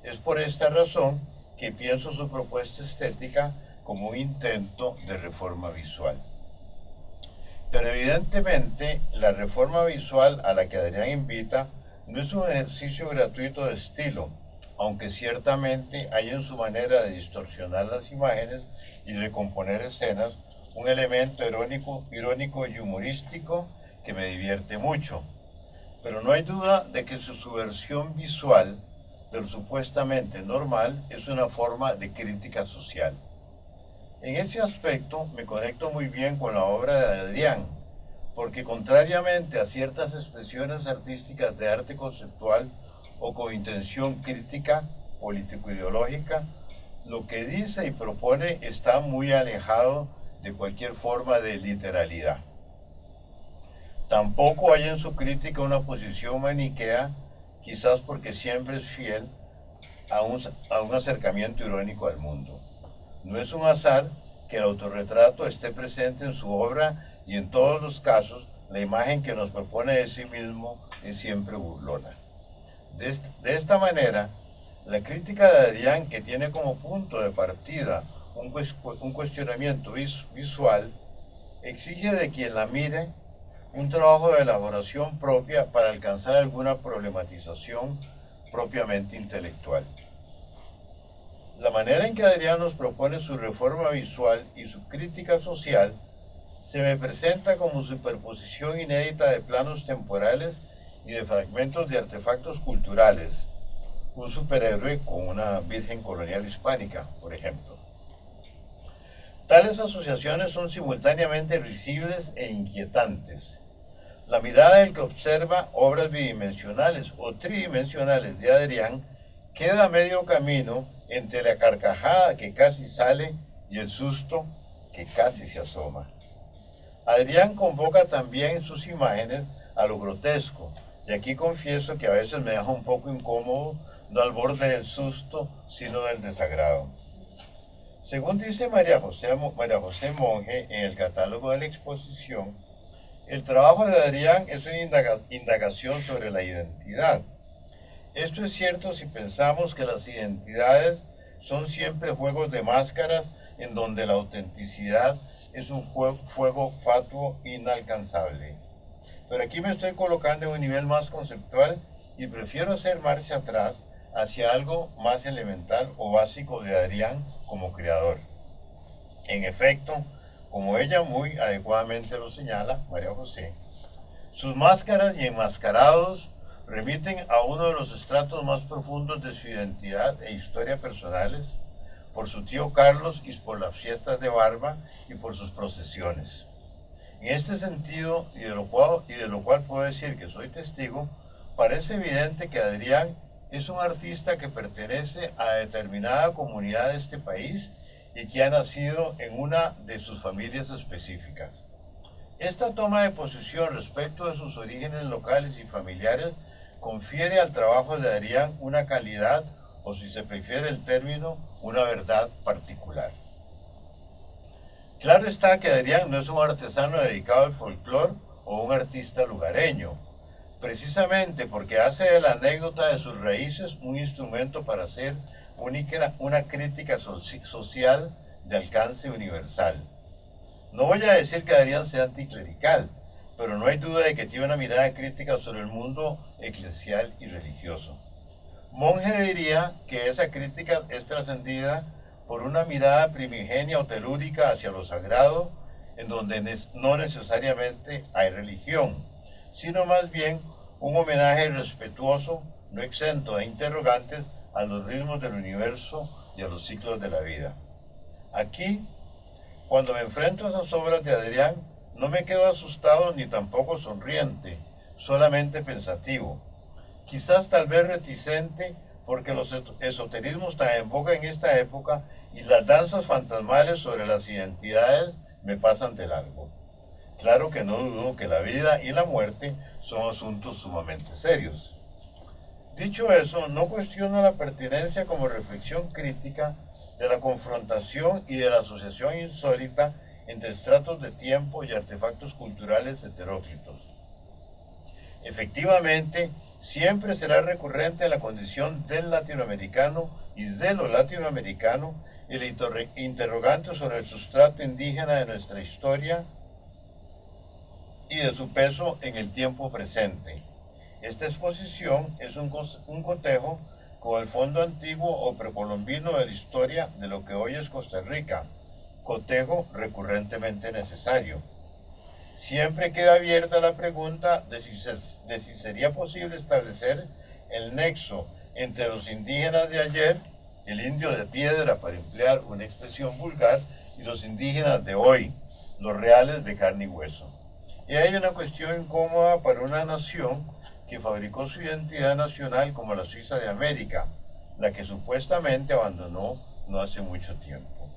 Es por esta razón que pienso su propuesta estética como un intento de reforma visual. Pero evidentemente la reforma visual a la que Adrián invita no es un ejercicio gratuito de estilo, aunque ciertamente hay en su manera de distorsionar las imágenes y recomponer escenas un elemento irónico y humorístico que me divierte mucho. Pero no hay duda de que su subversión visual de lo supuestamente normal es una forma de crítica social. En ese aspecto me conecto muy bien con la obra de Adrián, porque contrariamente a ciertas expresiones artísticas de arte conceptual o con intención crítica, político-ideológica, lo que dice y propone está muy alejado de cualquier forma de literalidad. Tampoco hay en su crítica una posición maniquea, quizás porque siempre es fiel a un acercamiento irónico al mundo. No es un azar que el autorretrato esté presente en su obra y en todos los casos la imagen que nos propone de sí mismo es siempre burlona. De esta manera, la crítica de Adrián, que tiene como punto de partida un cuestionamiento visual, exige de quien la mire un trabajo de elaboración propia para alcanzar alguna problematización propiamente intelectual. La manera en que Adrián nos propone su reforma visual y su crítica social se me presenta como superposición inédita de planos temporales y de fragmentos de artefactos culturales. Un superhéroe con una virgen colonial hispánica, por ejemplo. Tales asociaciones son simultáneamente risibles e inquietantes. La mirada del que observa obras bidimensionales o tridimensionales de Adrián queda a medio camino entre la carcajada que casi sale y el susto que casi se asoma. Adrián convoca también en sus imágenes a lo grotesco, y aquí confieso que a veces me deja un poco incómodo, no al borde del susto, sino del desagrado. Según dice María José Monge en el catálogo de la exposición, el trabajo de Adrián es una indagación sobre la identidad. Esto es cierto si pensamos que las identidades son siempre juegos de máscaras en donde la autenticidad es un fuego fatuo inalcanzable. Pero aquí me estoy colocando en un nivel más conceptual y prefiero hacer marcha atrás hacia algo más elemental o básico de Adrián como creador. En efecto, como ella muy adecuadamente lo señala, María José, sus máscaras y enmascarados remiten a uno de los estratos más profundos de su identidad e historia personales, por su tío Carlos y por las fiestas de barba y por sus procesiones. En este sentido, y de lo cual puedo decir que soy testigo, parece evidente que Adrián es un artista que pertenece a determinada comunidad de este país y que ha nacido en una de sus familias específicas. Esta toma de posición respecto de sus orígenes locales y familiares confiere al trabajo de Adrián una calidad, o si se prefiere el término, una verdad particular. Claro está que Adrián no es un artesano dedicado al folclore o un artista lugareño, precisamente porque hace de la anécdota de sus raíces un instrumento para hacer una crítica social de alcance universal. No voy a decir que Adrián sea anticlerical, pero no hay duda de que tiene una mirada crítica sobre el mundo eclesial y religioso. Monge diría que esa crítica es trascendida por una mirada primigenia o telúrica hacia lo sagrado, en donde no necesariamente hay religión, sino más bien un homenaje respetuoso, no exento de interrogantes, a los ritmos del universo y a los ciclos de la vida. Aquí, cuando me enfrento a esas obras de Adrián, no me quedo asustado ni tampoco sonriente, solamente pensativo. Quizás tal vez reticente porque los esoterismos están en boga en esta época y las danzas fantasmales sobre las identidades me pasan de largo. Claro que no dudo que la vida y la muerte son asuntos sumamente serios. Dicho eso, no cuestiono la pertinencia como reflexión crítica de la confrontación y de la asociación insólita entre estratos de tiempo y artefactos culturales heteróclitos. Efectivamente, siempre será recurrente la condición del latinoamericano y de lo latinoamericano el interrogante sobre el sustrato indígena de nuestra historia y de su peso en el tiempo presente. Esta exposición es un cotejo con el fondo antiguo o precolombino de la historia de lo que hoy es Costa Rica, cotejo recurrentemente necesario. Siempre queda abierta la pregunta de si sería posible establecer el nexo entre los indígenas de ayer, el indio de piedra para emplear una expresión vulgar, y los indígenas de hoy, los reales de carne y hueso. Y hay una cuestión incómoda para una nación que fabricó su identidad nacional como la Suiza de América, la que supuestamente abandonó no hace mucho tiempo.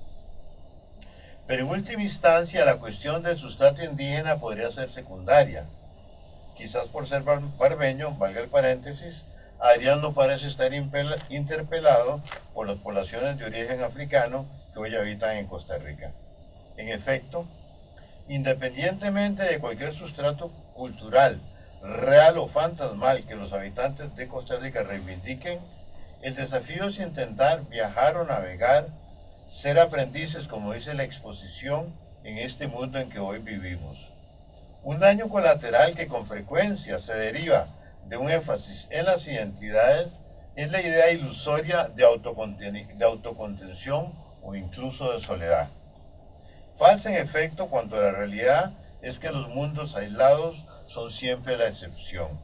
Pero en última instancia la cuestión del sustrato indígena podría ser secundaria. Quizás por ser barbeño, valga el paréntesis, Adrián no parece estar interpelado por las poblaciones de origen africano que hoy habitan en Costa Rica. En efecto, independientemente de cualquier sustrato cultural, real o fantasmal que los habitantes de Costa Rica reivindiquen, el desafío es intentar viajar o navegar, ser aprendices, como dice la exposición, en este mundo en que hoy vivimos. Un daño colateral que con frecuencia se deriva de un énfasis en las identidades es la idea ilusoria de autocontención o incluso de soledad. Falsa en efecto cuando la realidad es que los mundos aislados son siempre la excepción.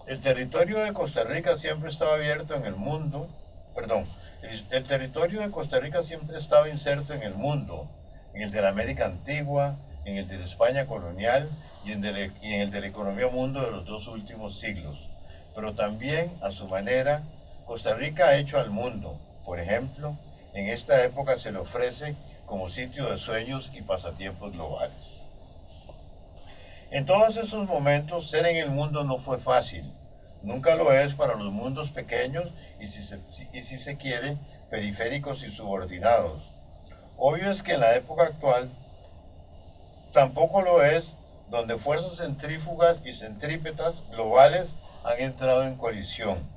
El territorio de Costa Rica siempre estaba abierto en el mundo, el territorio de Costa Rica siempre estaba inserto en el mundo, en el de la América antigua, en el de la España colonial y en el de la economía mundo de los 2 últimos siglos. Pero también, a su manera, Costa Rica ha hecho al mundo. Por ejemplo, en esta época se le ofrece como sitio de sueños y pasatiempos globales. En todos esos momentos, ser en el mundo no fue fácil. Nunca lo es para los mundos pequeños y si se quiere, periféricos y subordinados. Obvio es que en la época actual tampoco lo es, donde fuerzas centrífugas y centrípetas globales han entrado en colisión.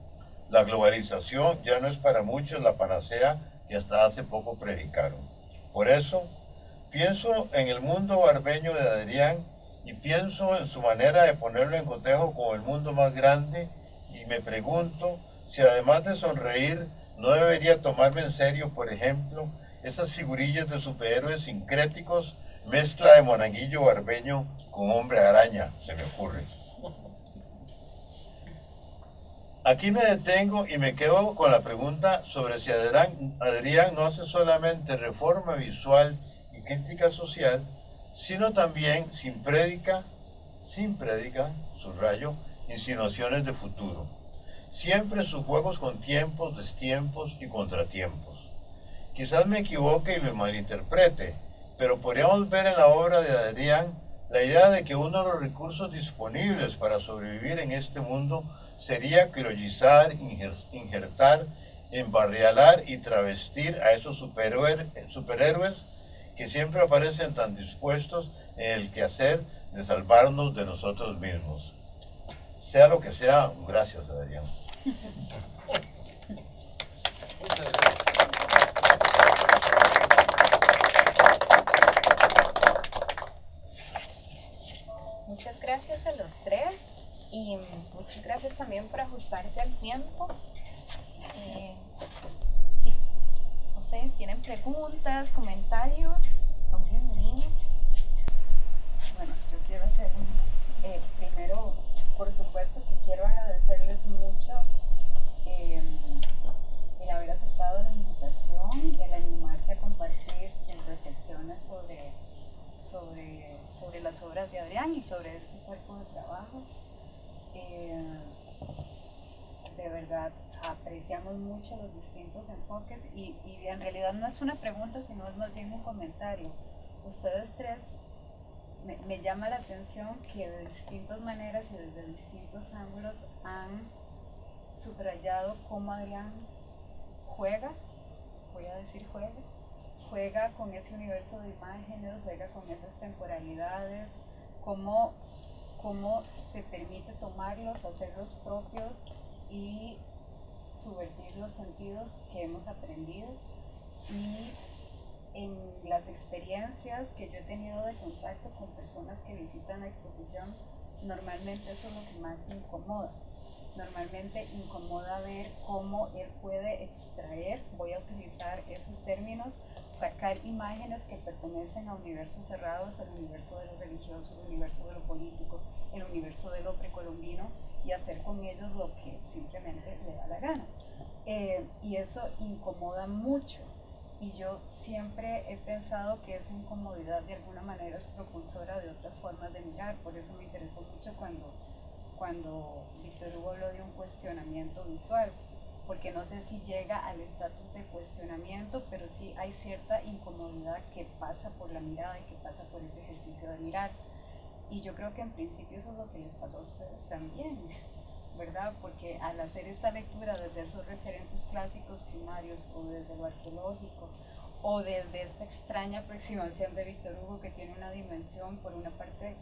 La globalización ya no es para muchos la panacea que hasta hace poco predicaron. Por eso, pienso en el mundo barbeño de Adrián y pienso en su manera de ponerlo en cotejo con el mundo más grande y me pregunto si además de sonreír no debería tomarme en serio, por ejemplo, esas figurillas de superhéroes sincréticos, mezcla de monaguillo barbeño con hombre araña, se me ocurre. Aquí me detengo y me quedo con la pregunta sobre si Adrián no hace solamente reforma visual y crítica social, sino también sin prédica, subrayo, insinuaciones de futuro. Siempre sus juegos con tiempos, destiempos y contratiempos. Quizás me equivoque y lo malinterprete, pero podríamos ver en la obra de Adrián la idea de que uno de los recursos disponibles para sobrevivir en este mundo sería criollizar, injertar, embarrialar y travestir a esos superhéroes que siempre aparecen tan dispuestos en el quehacer de salvarnos de nosotros mismos. Sea lo que sea, gracias, Adrián. Muchas gracias a los tres y muchas gracias también por ajustarse al tiempo. Sí, no sé, ¿tienen preguntas, comentarios? Son bienvenidos. Bueno, yo quiero hacer primero, por supuesto que quiero agradecerles mucho el haber aceptado la invitación y el animarse a compartir sus reflexiones sobre las obras de Adrián y sobre este cuerpo de trabajo. De verdad apreciamos mucho los distintos enfoques y en realidad no es una pregunta, sino es más bien un comentario. Ustedes tres me llama la atención que de distintas maneras y desde distintos ángulos han subrayado cómo Adrián juega, voy a decir juega con ese universo de imágenes, juega con esas temporalidades, cómo se permite tomarlos, hacerlos propios y subvertir los sentidos que hemos aprendido. Y en las experiencias que yo he tenido de contacto con personas que visitan la exposición, normalmente eso es lo que más incomoda. Normalmente incomoda ver cómo él puede extraer, voy a utilizar esos términos, sacar imágenes que pertenecen a universos cerrados, el universo de lo religioso, el universo de lo político, el universo de lo precolombino, y hacer con ellos lo que simplemente le da la gana. Y eso incomoda mucho. Y yo siempre he pensado que esa incomodidad de alguna manera es propulsora de otras formas de mirar. Por eso me interesó mucho cuando Víctor Hugo habló de un cuestionamiento visual, porque no sé si llega al estatus de cuestionamiento, pero sí hay cierta incomodidad que pasa por la mirada y que pasa por ese ejercicio de mirar. Y yo creo que en principio eso es lo que les pasó a ustedes también, ¿verdad? Porque al hacer esta lectura desde esos referentes clásicos primarios o desde lo arqueológico o desde esta extraña aproximación de Víctor Hugo que tiene una dimensión por una parte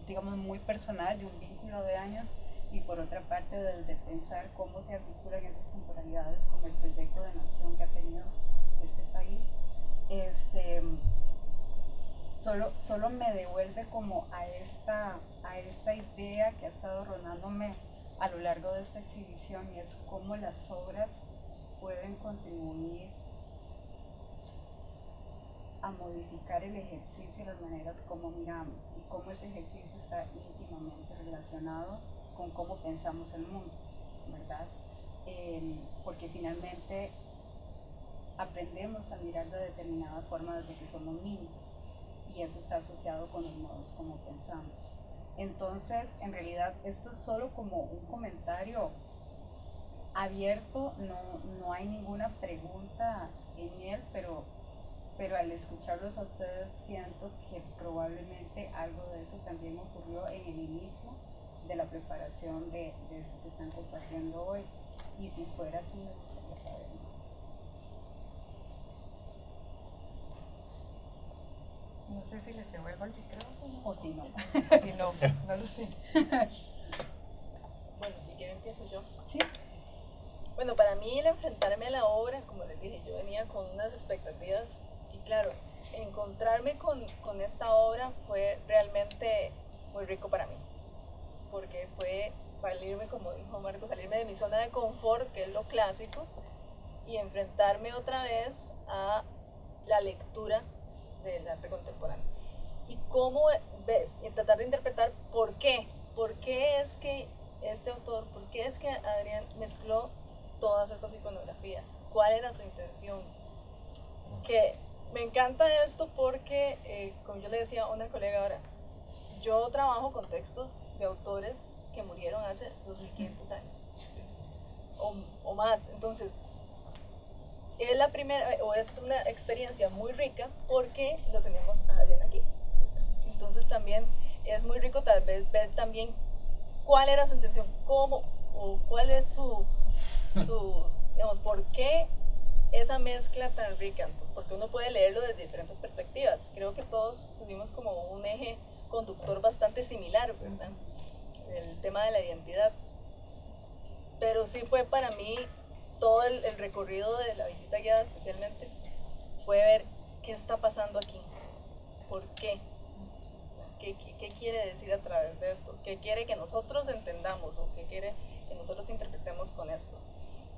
digamos muy personal, de un vínculo de años, y por otra parte desde pensar cómo se articulan esas temporalidades como el proyecto de nación que ha tenido este país, solo me devuelve como a esta idea que ha estado rodándome a lo largo de esta exhibición, y es cómo las obras pueden contribuir a modificar el ejercicio y las maneras como miramos, y cómo ese ejercicio está íntimamente relacionado con cómo pensamos el mundo, ¿verdad? Porque finalmente aprendemos a mirar de determinada forma desde que somos niños, y eso está asociado con los modos como pensamos. Entonces, en realidad, esto es solo como un comentario abierto, no hay ninguna pregunta en él, pero al escucharlos a ustedes siento que probablemente algo de eso también ocurrió en el inicio de la preparación de esto que están compartiendo hoy, y si fuera así me gustaría saber más. No sé si les devuelvo el micrófono. O si no. Si no, no lo sé. Bueno, si quieren empiezo yo. Sí. Bueno, para mí el enfrentarme a la obra, como les dije, yo venía con unas expectativas y claro, encontrarme con esta obra fue realmente muy rico para mí, porque fue salirme, como dijo Marco, salirme de mi zona de confort, que es lo clásico, y enfrentarme otra vez a la lectura del arte contemporáneo. Y cómo ver y tratar de interpretar por qué es que este autor, por qué es que Adrián mezcló todas estas iconografías, cuál era su intención. Que me encanta esto porque, como yo le decía a una colega ahora, yo trabajo con textos de autores que murieron hace 2500 años o más, entonces es la primera, o es una experiencia muy rica porque lo tenemos a Adrián aquí. Entonces también es muy rico tal vez ver también cuál era su intención, cómo, o cuál es su digamos, por qué esa mezcla tan rica, porque uno puede leerlo desde diferentes perspectivas. Creo que todos tuvimos como un eje conductor bastante similar, ¿verdad? El tema de la identidad. Pero sí fue para mí todo el recorrido de la visita guiada especialmente, fue ver qué está pasando aquí, por qué, qué quiere decir a través de esto, qué quiere que nosotros entendamos o qué quiere que nosotros interpretemos con esto.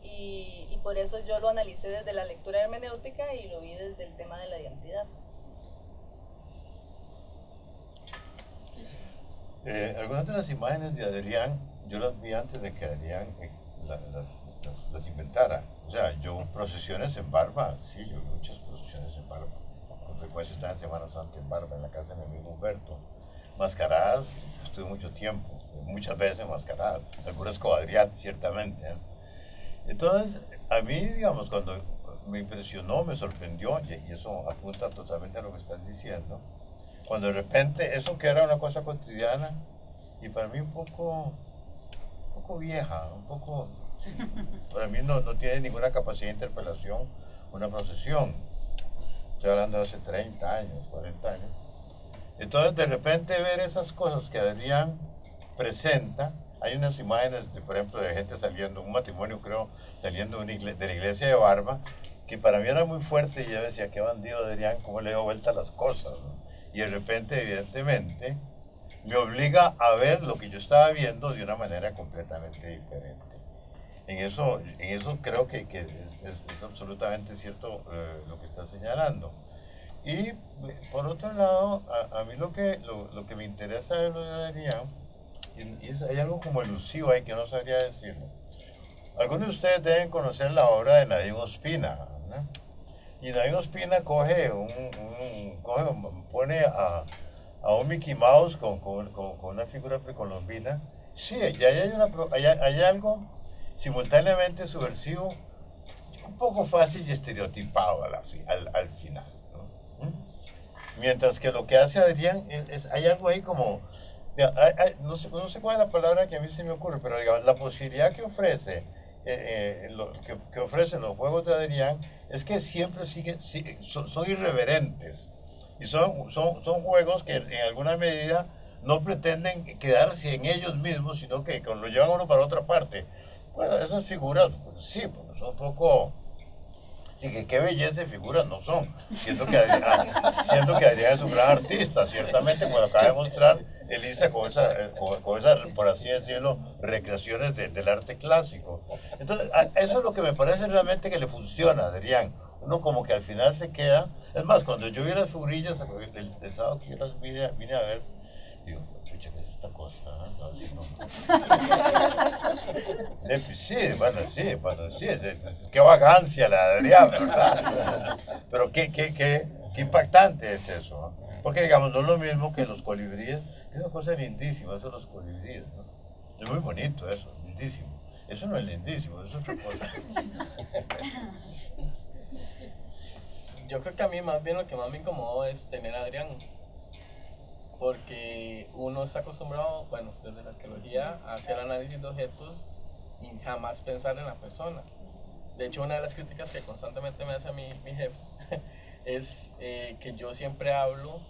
Y por eso yo lo analicé desde la lectura hermenéutica y lo vi desde el tema de la identidad. Algunas de las imágenes de Adrián, yo las vi antes de que Adrián las inventara. O sea, yo procesiones en Barba, sí, yo vi muchas procesiones en Barba. Con frecuencia estaba en Semana Santa en Barba, en la casa de mi amigo Humberto. Mascaradas, estuve mucho tiempo, muchas veces enmascaradas, algunas con Adrián, ciertamente. Entonces, a mí, digamos, cuando me impresionó, me sorprendió, y eso apunta totalmente a lo que estás diciendo, cuando de repente eso que era una cosa cotidiana, y para mí un poco vieja, un poco, sí, para mí no tiene ninguna capacidad de interpelación una procesión. Estoy hablando de hace 30 años, 40 años. Entonces, de repente ver esas cosas que Adrián presenta, hay unas imágenes, por ejemplo, de gente saliendo, un matrimonio creo, saliendo de la iglesia de Barba, que para mí era muy fuerte, y yo decía, qué bandido Adrián, cómo le dio vuelta a las cosas, ¿no? Y de repente, evidentemente, me obliga a ver lo que yo estaba viendo de una manera completamente diferente. En eso creo que es absolutamente cierto lo que está señalando. Y por otro lado, a mí lo que me interesa de lo de Adrián, y hay algo como elusivo ahí que no sabría decirlo. Algunos de ustedes deben conocer la obra de Nadine Ospina, ¿no? Y Nadine Ospina pone a un Mickey Mouse con una figura precolombina. Sí, y hay algo simultáneamente subversivo, un poco fácil y estereotipado al final, ¿no? Mientras que lo que hace Adrián hay algo ahí como, no sé cuál es la palabra que a mí se me ocurre, pero digamos, la posibilidad que ofrece que ofrecen los juegos de Adrián es que siempre son irreverentes, y son juegos que en alguna medida no pretenden quedarse en ellos mismos, sino que lo llevan uno para otra parte. Bueno, esas figuras, pues, sí, porque son un poco... Sí, que qué belleza de figuras no son. Siento que Adrián es un gran artista, ciertamente, como lo acaba de mostrar Elisa, con esa, por así decirlo, recreaciones del arte clásico. Entonces, eso es lo que me parece realmente que le funciona a Adrián. Uno como que al final se queda. Es más, cuando yo vi las figurillas el sábado que yo las vine a ver, digo, chucha, ¿qué es esta cosa? No, así no. Sí, qué vagancia la de Adrián, ¿verdad? Pero qué impactante es eso, ¿no? Porque digamos, no es lo mismo que los colibríes, es una cosa lindísima, eso de los colibríes, ¿no? Es muy bonito eso, lindísimo. Eso no es lindísimo, eso es otra cosa. Yo creo que a mí más bien lo que más me incomodó es tener a Adrián, porque uno está acostumbrado, bueno, desde la arqueología, a hacer análisis de objetos y jamás pensar en la persona. De hecho, una de las críticas que constantemente me hace a mi jefe es que yo siempre hablo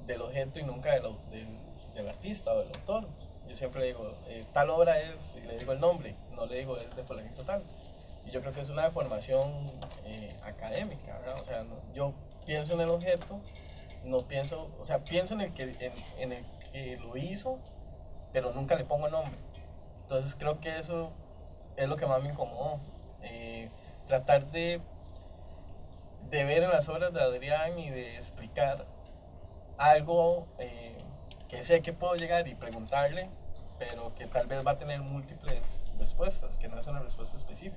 del objeto y nunca del artista o del autor. Yo siempre le digo, tal obra es, y le digo el nombre, no le digo es de fulanito tal. Y yo creo que es una deformación académica, ¿verdad? O sea, yo pienso en el objeto, no pienso, o sea, pienso en el que lo hizo, pero nunca le pongo nombre. Entonces creo que eso es lo que más me incomodó. Tratar de ver en las obras de Adrián y de explicar algo que sé que puedo llegar y preguntarle, pero que tal vez va a tener múltiples respuestas, que no es una respuesta específica.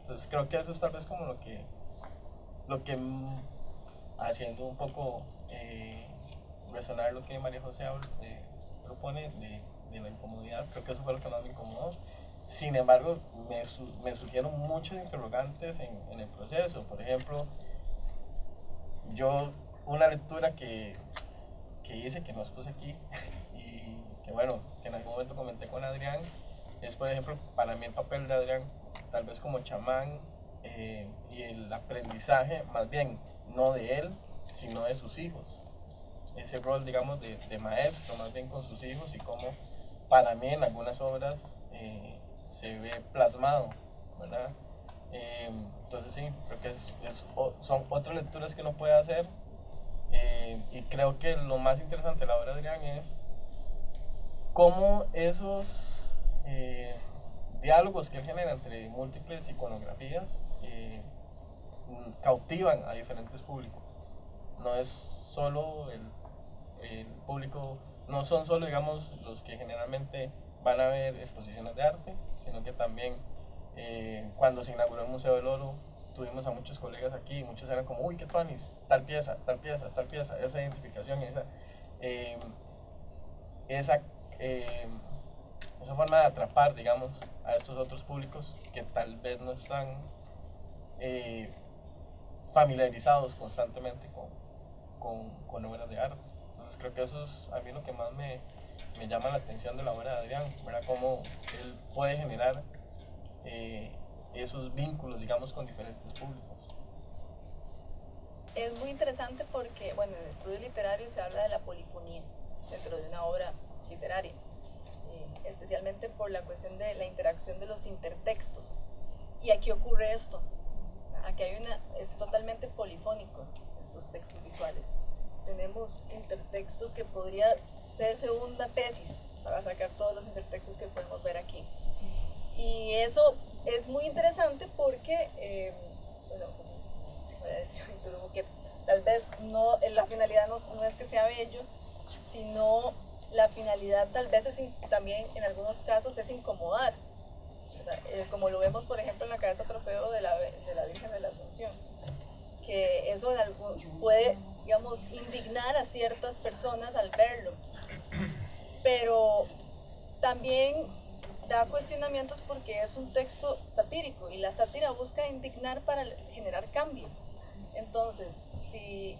Entonces creo que eso es tal vez como lo que haciendo un poco resonar lo que María José propone de la incomodidad, creo que eso fue lo que más me incomodó. Sin embargo, me surgieron muchos interrogantes en el proceso. Por ejemplo, una lectura que hice, que no expuse aquí, y que bueno, que en algún momento comenté con Adrián, es por ejemplo, para mí el papel de Adrián, tal vez como chamán, y el aprendizaje, más bien, no de él, sino de sus hijos. Ese rol, digamos, de maestro, más bien con sus hijos, y cómo para mí en algunas obras se ve plasmado, ¿verdad? Entonces sí, creo que son otras lecturas que uno puede hacer, y creo que lo más interesante de la obra de Adrián es cómo esos diálogos que él genera entre múltiples iconografías cautivan a diferentes públicos. No es solo el público, no son solo, digamos, los que generalmente van a ver exposiciones de arte, sino que también cuando se inauguró el Museo del Oro tuvimos a muchos colegas aquí y muchos eran como, uy, qué tuanis, tal pieza, esa identificación, esa forma de atrapar, digamos, a estos otros públicos que tal vez no están familiarizados constantemente con obras de arte. Entonces creo que eso es a mí lo que más me llama la atención de la obra de Adrián, ¿verdad? Cómo él puede generar esos vínculos, digamos, con diferentes públicos. Es muy interesante porque, bueno, en el estudio literario se habla de la polifonía dentro de una obra literaria, especialmente por la cuestión de la interacción de los intertextos. Y aquí ocurre esto, aquí es totalmente polifónico estos textos visuales. Tenemos intertextos que podría ser segunda tesis para sacar todos los intertextos que podemos ver aquí. Y eso es muy interesante porque, bueno, que tal vez la finalidad no es que sea bello, sino la finalidad tal vez también en algunos casos es incomodar, como lo vemos por ejemplo en la cabeza trofeo de la Virgen de la Asunción, que eso puede, digamos, indignar a ciertas personas al verlo, pero también da cuestionamientos porque es un texto satírico y la sátira busca indignar para generar cambio. Entonces, si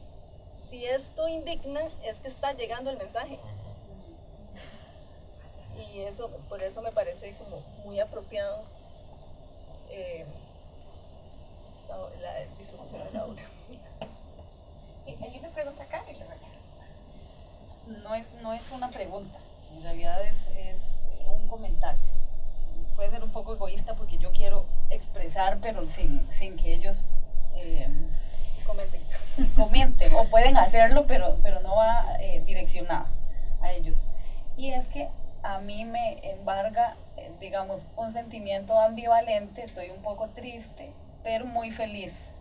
esto indigna, es que está llegando el mensaje. Y por eso me parece como muy apropiado la disposición de la obra. Sí, hay una pregunta acá, y no es una pregunta, en realidad es un comentario. Puede ser un poco egoísta porque yo quiero expresar, pero sin que ellos Comenten. O pueden hacerlo, pero no va direccionado a ellos. y es que a mí me embarga, digamos, un sentimiento ambivalente, estoy un poco triste, pero muy feliz.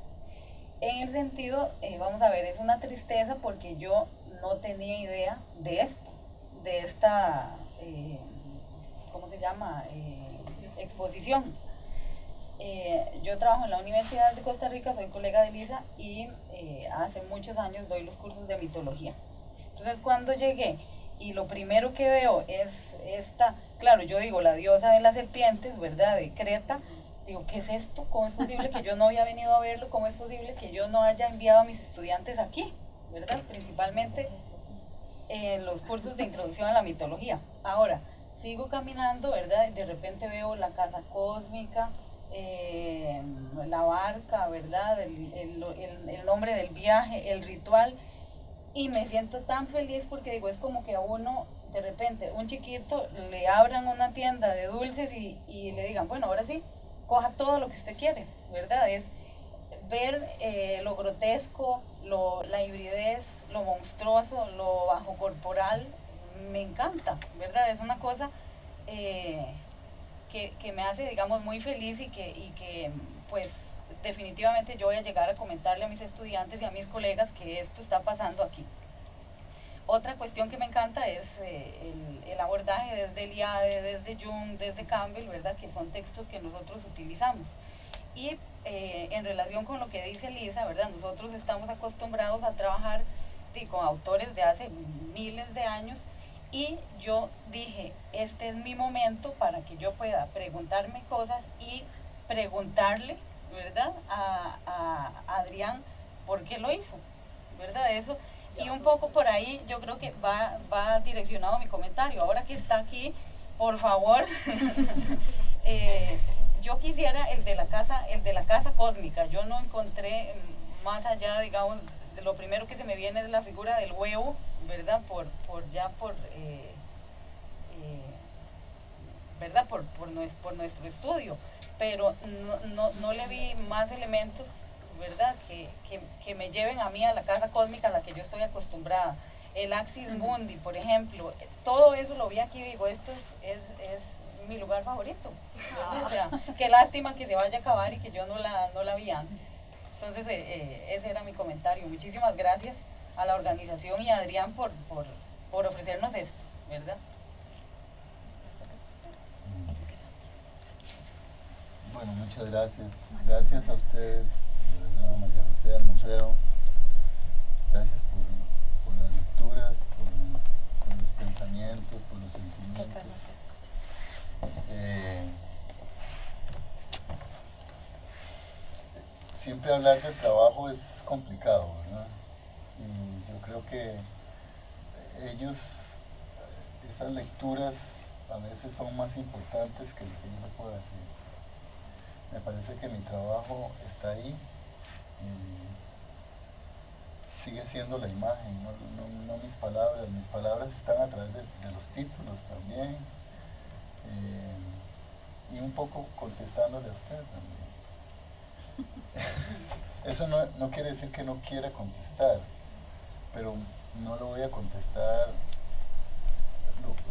En el sentido, vamos a ver, es una tristeza porque yo no tenía idea de esto, de esta, ¿cómo se llama? Exposición. Yo trabajo en la Universidad de Costa Rica, soy colega de Lisa y hace muchos años doy los cursos de mitología. Entonces cuando llegué y lo primero que veo es esta, claro, yo digo la diosa de las serpientes, ¿verdad? De Creta. Digo, ¿qué es esto? ¿Cómo es posible que yo no había venido a verlo? ¿Cómo es posible que yo no haya enviado a mis estudiantes aquí? ¿Verdad? Principalmente en los cursos de introducción a la mitología. Ahora, sigo caminando, ¿verdad? De repente veo la casa cósmica, la barca, ¿verdad? El nombre del viaje, el ritual, y me siento tan feliz porque digo, es como que a uno, de repente, un chiquito, le abran una tienda de dulces y le digan, bueno, ahora sí, coja todo lo que usted quiere, ¿verdad? Es ver lo grotesco, la hibridez, lo monstruoso, lo bajo corporal, me encanta, ¿verdad? Es una cosa que me hace, digamos, muy feliz y que, pues, definitivamente yo voy a llegar a comentarle a mis estudiantes y a mis colegas que esto está pasando aquí. Otra cuestión que me encanta es el abordaje desde Eliade, desde Jung, desde Campbell, ¿verdad? Que son textos que nosotros utilizamos. Y en relación con lo que dice Lisa, ¿verdad? Nosotros estamos acostumbrados a trabajar con autores de hace miles de años y yo dije, este es mi momento para que yo pueda preguntarme cosas y preguntarle, ¿verdad? A Adrián por qué lo hizo, ¿verdad? Eso. Y un poco por ahí yo creo que va direccionado mi comentario. Ahora que está aquí, por favor, yo quisiera el de la casa cósmica. Yo no encontré más allá, digamos, de lo primero que se me viene es la figura del huevo, ¿verdad? ¿Verdad? Por nuestro estudio. Pero no le vi más elementos, ¿verdad? Que me lleven a mí a la casa cósmica a la que yo estoy acostumbrada. El Axis Mundi, por ejemplo, todo eso lo vi aquí y digo, esto es mi lugar favorito. O sea, qué lástima que se vaya a acabar y que yo no la vi antes. Entonces, ese era mi comentario. Muchísimas gracias a la organización y a Adrián por ofrecernos esto, ¿verdad? Bueno, muchas gracias. Gracias a ustedes, de verdad, María José, al museo. Gracias por las lecturas, por los pensamientos, por los sentimientos. Siempre hablar del trabajo es complicado, ¿verdad? Y yo creo que esas lecturas a veces son más importantes que lo que yo le puedo decir. Me parece que mi trabajo está ahí, sigue siendo la imagen, no mis palabras están a través de los títulos también, y un poco contestándole a usted también. Eso no quiere decir que no quiera contestar, pero no lo voy a contestar,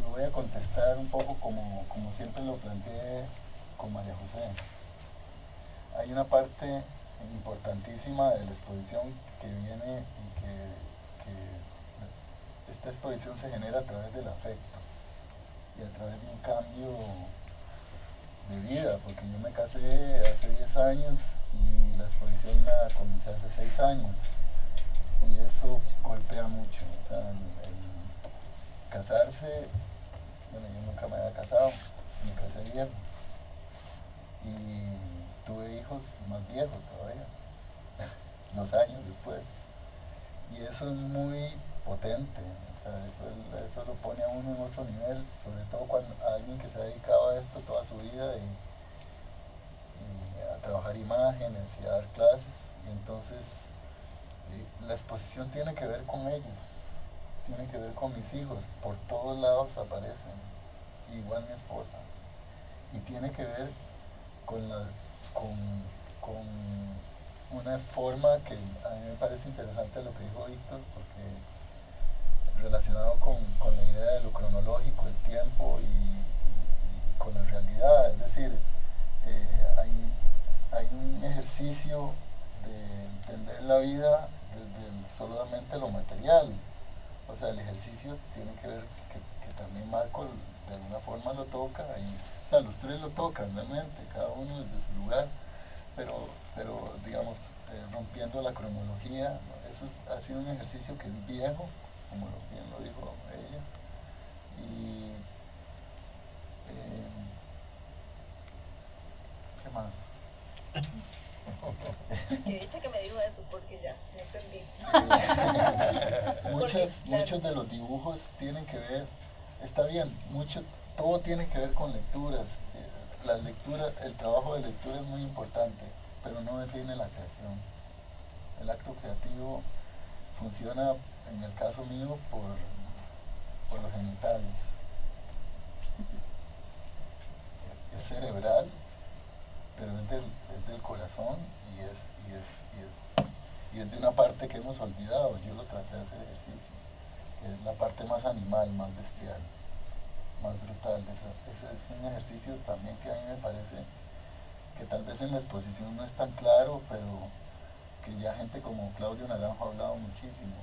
lo voy a contestar un poco como siempre lo planteé con María José. Hay una parte importantísima de la exposición que viene y que esta exposición se genera a través del afecto y a través de un cambio de vida, porque yo me casé hace 10 años y la exposición la comencé hace 6 años y eso golpea mucho. O sea, el casarse, bueno, yo nunca me había casado, me casé viejo y tuve hijos más viejos todavía, 2 años después, y eso es muy potente. O sea, eso lo pone a uno en otro nivel, sobre todo cuando alguien que se ha dedicado a esto toda su vida y a trabajar imágenes y a dar clases, y entonces la exposición tiene que ver con ellos, tiene que ver con mis hijos, por todos lados aparecen, igual mi esposa, y tiene que ver con una forma que a mí me parece interesante lo que dijo Víctor, porque relacionado con la idea de lo cronológico, el tiempo y con la realidad. Es decir, hay un ejercicio de entender la vida desde solamente lo material. O sea, el ejercicio tiene que ver que también Marco de alguna forma lo toca, o sea, los tres lo tocan realmente, cada uno desde su lugar, pero digamos, rompiendo la cronología, ¿no? Eso ha sido un ejercicio que es viejo, como bien lo dijo ella, y ¿qué más? Que dicha que me dijo eso, porque ya entendí. Muchos de los dibujos tienen que ver, está bien, todo tiene que ver con lecturas. La lectura, el trabajo de lectura es muy importante, pero no define la creación. El acto creativo funciona, en el caso mío, por los genitales. Es cerebral, pero es del corazón y es de una parte que hemos olvidado. Yo lo traté de hacer ejercicio, que es la parte más animal, más bestial, más brutal. Ese es un ejercicio también que a mí me parece que tal vez en la exposición no es tan claro, pero que ya gente como Claudio Naranjo ha hablado muchísimo.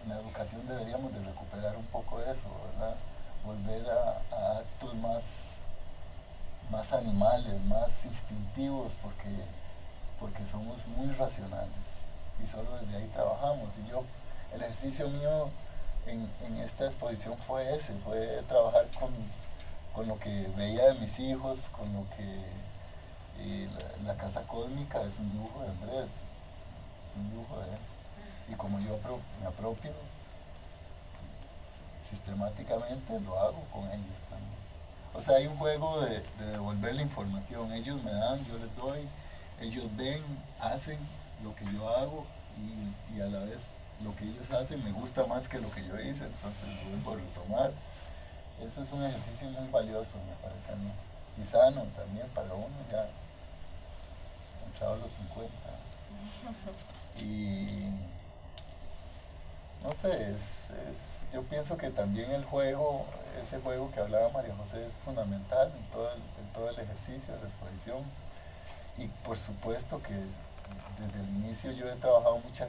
En la educación deberíamos de recuperar un poco eso, ¿verdad? Volver a actos más animales, más instintivos, porque somos muy racionales y solo desde ahí trabajamos. Y el ejercicio mío en esta exposición fue ese, fue trabajar con lo que veía de mis hijos, con lo que la casa cósmica es un dibujo de Andrés, es un dibujo de él. Y como yo me apropio sistemáticamente, lo hago con ellos también. O sea, hay un juego de devolver la información. Ellos me dan, yo les doy, ellos ven, hacen lo que yo hago y a la vez lo que ellos hacen me gusta más que lo que yo hice, entonces lo vuelvo a retomar. Eso es un ejercicio muy valioso, me parece a mí. Y sano también para uno ya entrado a los 50. Y no sé, yo pienso que también el juego, ese juego que hablaba María José, es fundamental en todo el ejercicio de la exposición. Y por supuesto que desde el inicio yo he trabajado mucho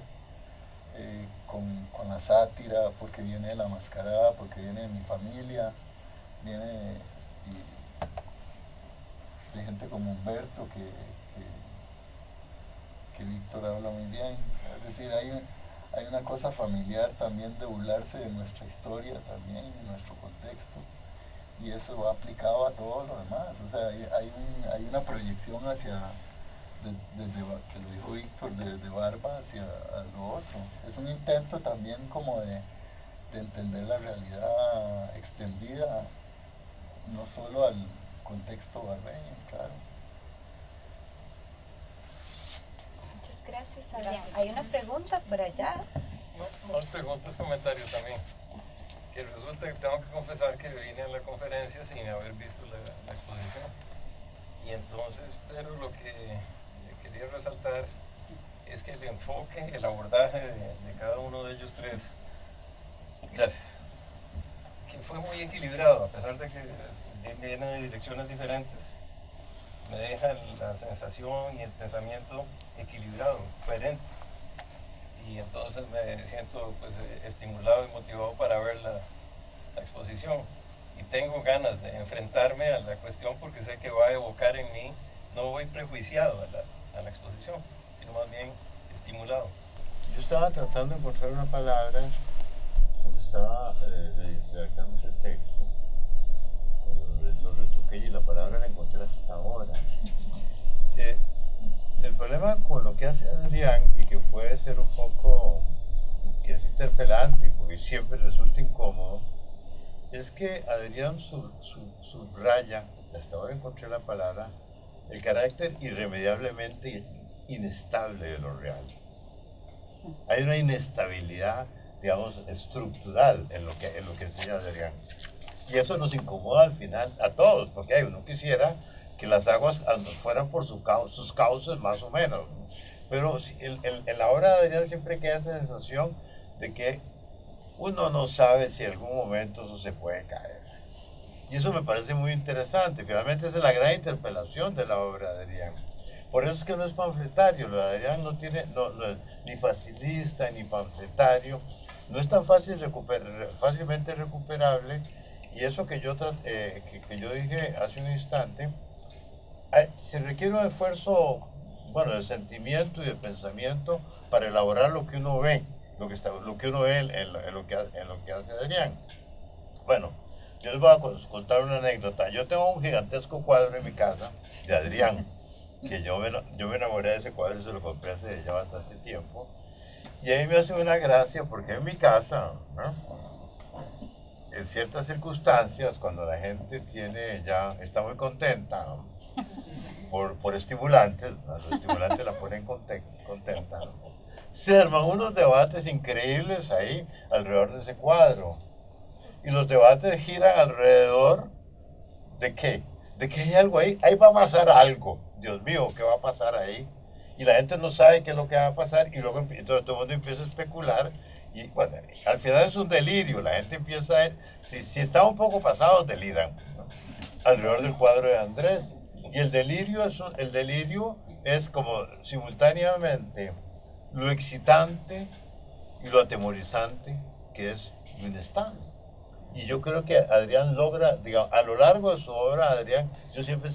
con la sátira, porque viene de la mascarada, porque viene de mi familia, viene de gente como Humberto, que Víctor habla muy bien. Es decir, hay una cosa familiar también de burlarse de nuestra historia también, de nuestro contexto, y eso va aplicado a todo lo demás. O sea, hay una proyección hacia, desde que lo dijo Víctor, de Barba hacia lo otro. Es un intento también como de entender la realidad extendida, no solo al contexto barbeño, claro. Muchas gracias, Adrián. Hay una pregunta por allá. Más preguntas, comentarios también. Que resulta que tengo que confesar que vine a la conferencia sin haber visto la exposición. Y entonces, pero lo que quería resaltar es que el enfoque, el abordaje de cada uno de ellos tres, gracias, que fue muy equilibrado, a pesar de que viene de direcciones diferentes. Me deja la sensación y el pensamiento equilibrado, coherente. Y entonces me siento pues, estimulado y motivado para ver la exposición. Y tengo ganas de enfrentarme a la cuestión porque sé que va a evocar en mí, no voy prejuiciado a la exposición, sino más bien estimulado. Yo estaba tratando de encontrar una palabra cuando estaba redactando ese texto, cuando lo retoqué y la palabra la encontré hasta ahora. El problema con lo que hace Adrián, y que puede ser un poco, que es interpelante, porque siempre resulta incómodo, es que Adrián subraya, hasta ahora encontré la palabra, el carácter irremediablemente inestable de lo real. Hay una inestabilidad, digamos, estructural en lo que enseña Adrián. Y eso nos incomoda al final a todos, porque uno quisiera que las aguas fueran por sus cauces más o menos. Pero en la obra de Adrián siempre queda esa sensación de que uno no sabe si en algún momento eso se puede caer. Y eso me parece muy interesante. Finalmente esa es la gran interpelación de la obra de Adrián. Por eso es que no es panfletario. Lo de Adrián no es ni facilista ni panfletario. No es tan fácilmente recuperable. Y eso que yo dije hace un instante, se requiere un esfuerzo, bueno, de sentimiento y de pensamiento para elaborar lo que uno ve, lo que uno ve en lo que hace Adrián. Bueno, yo les voy a contar una anécdota. Yo tengo un gigantesco cuadro en mi casa de Adrián, que yo me enamoré de ese cuadro y se lo compré hace ya bastante tiempo. Y a mí me hace una gracia porque en mi casa, ¿no?, en ciertas circunstancias, cuando la gente está muy contenta, ¿no?, por estimulantes, ¿no?, los estimulantes la ponen contenta, ¿no?, se arman unos debates increíbles ahí alrededor de ese cuadro. Y los debates giran alrededor de qué, de que hay algo ahí va a pasar algo, Dios mío, ¿qué va a pasar ahí? Y la gente no sabe qué es lo que va a pasar y luego entonces todo el mundo empieza a especular y bueno, al final es un delirio, la gente empieza si está un poco pasado, deliran, ¿no?, alrededor del cuadro de Andrés. Y el delirio es como simultáneamente lo excitante y lo atemorizante que es lo inestable. Y yo creo que Adrián logra, digamos, a lo largo de su obra, yo siempre he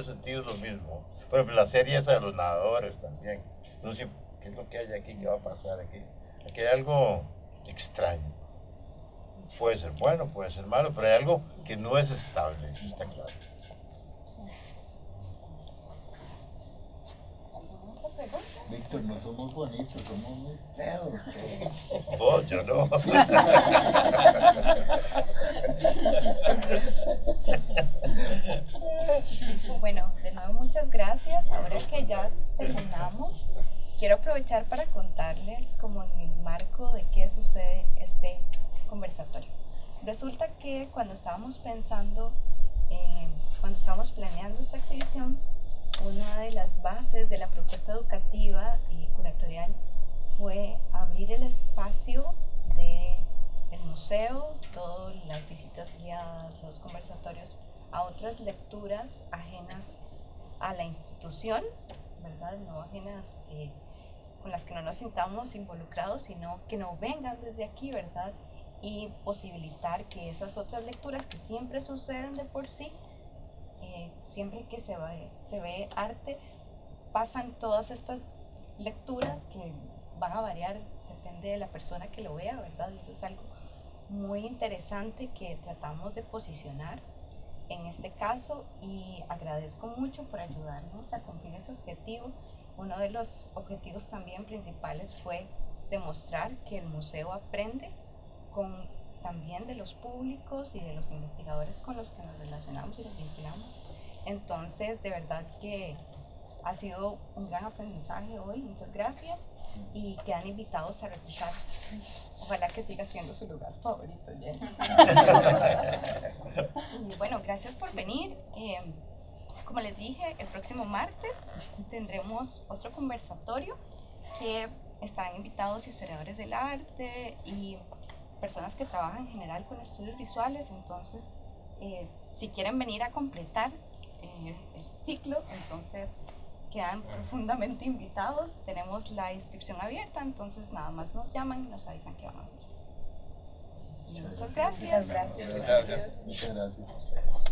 sentido lo mismo. Por ejemplo, la serie esa de los nadadores también. No sé qué es lo que hay aquí, qué va a pasar aquí. Aquí hay algo extraño. Puede ser bueno, puede ser malo, pero hay algo que no es estable, eso está claro. Víctor, no somos bonitos, somos muy feos. Oh, yo no. Bueno, de nuevo muchas gracias. Ahora que ya terminamos, quiero aprovechar para contarles como en el marco de qué sucede este conversatorio. Resulta que cuando estábamos planeando esta exhibición, una de las bases de la propuesta educativa y curatorial fue abrir el espacio del museo, todas las visitas guiadas, los conversatorios, a otras lecturas ajenas a la institución, ¿verdad? No ajenas con las que no nos sintamos involucrados, sino que no vengan desde aquí, ¿verdad? Y posibilitar que esas otras lecturas que siempre suceden de por sí, siempre que se ve arte, pasan todas estas lecturas que van a variar, depende de la persona que lo vea, ¿verdad? Y eso es algo muy interesante que tratamos de posicionar en este caso, y agradezco mucho por ayudarnos a cumplir ese objetivo. Uno de los objetivos también principales fue demostrar que el museo aprende también de los públicos y de los investigadores con los que nos relacionamos y nos vinculamos. Entonces, de verdad que ha sido un gran aprendizaje hoy, muchas gracias, y quedan invitados a revisar. Ojalá que siga siendo su lugar favorito, Jenny. Y bueno, gracias por venir. Como les dije, el próximo martes tendremos otro conversatorio que estarán invitados historiadores del arte y personas que trabajan en general con estudios visuales. Entonces, si quieren venir a completar el ciclo, entonces quedan profundamente invitados. Tenemos la inscripción abierta, entonces nada más nos llaman y nos avisan que van a venir. Muchas gracias. Muchas gracias.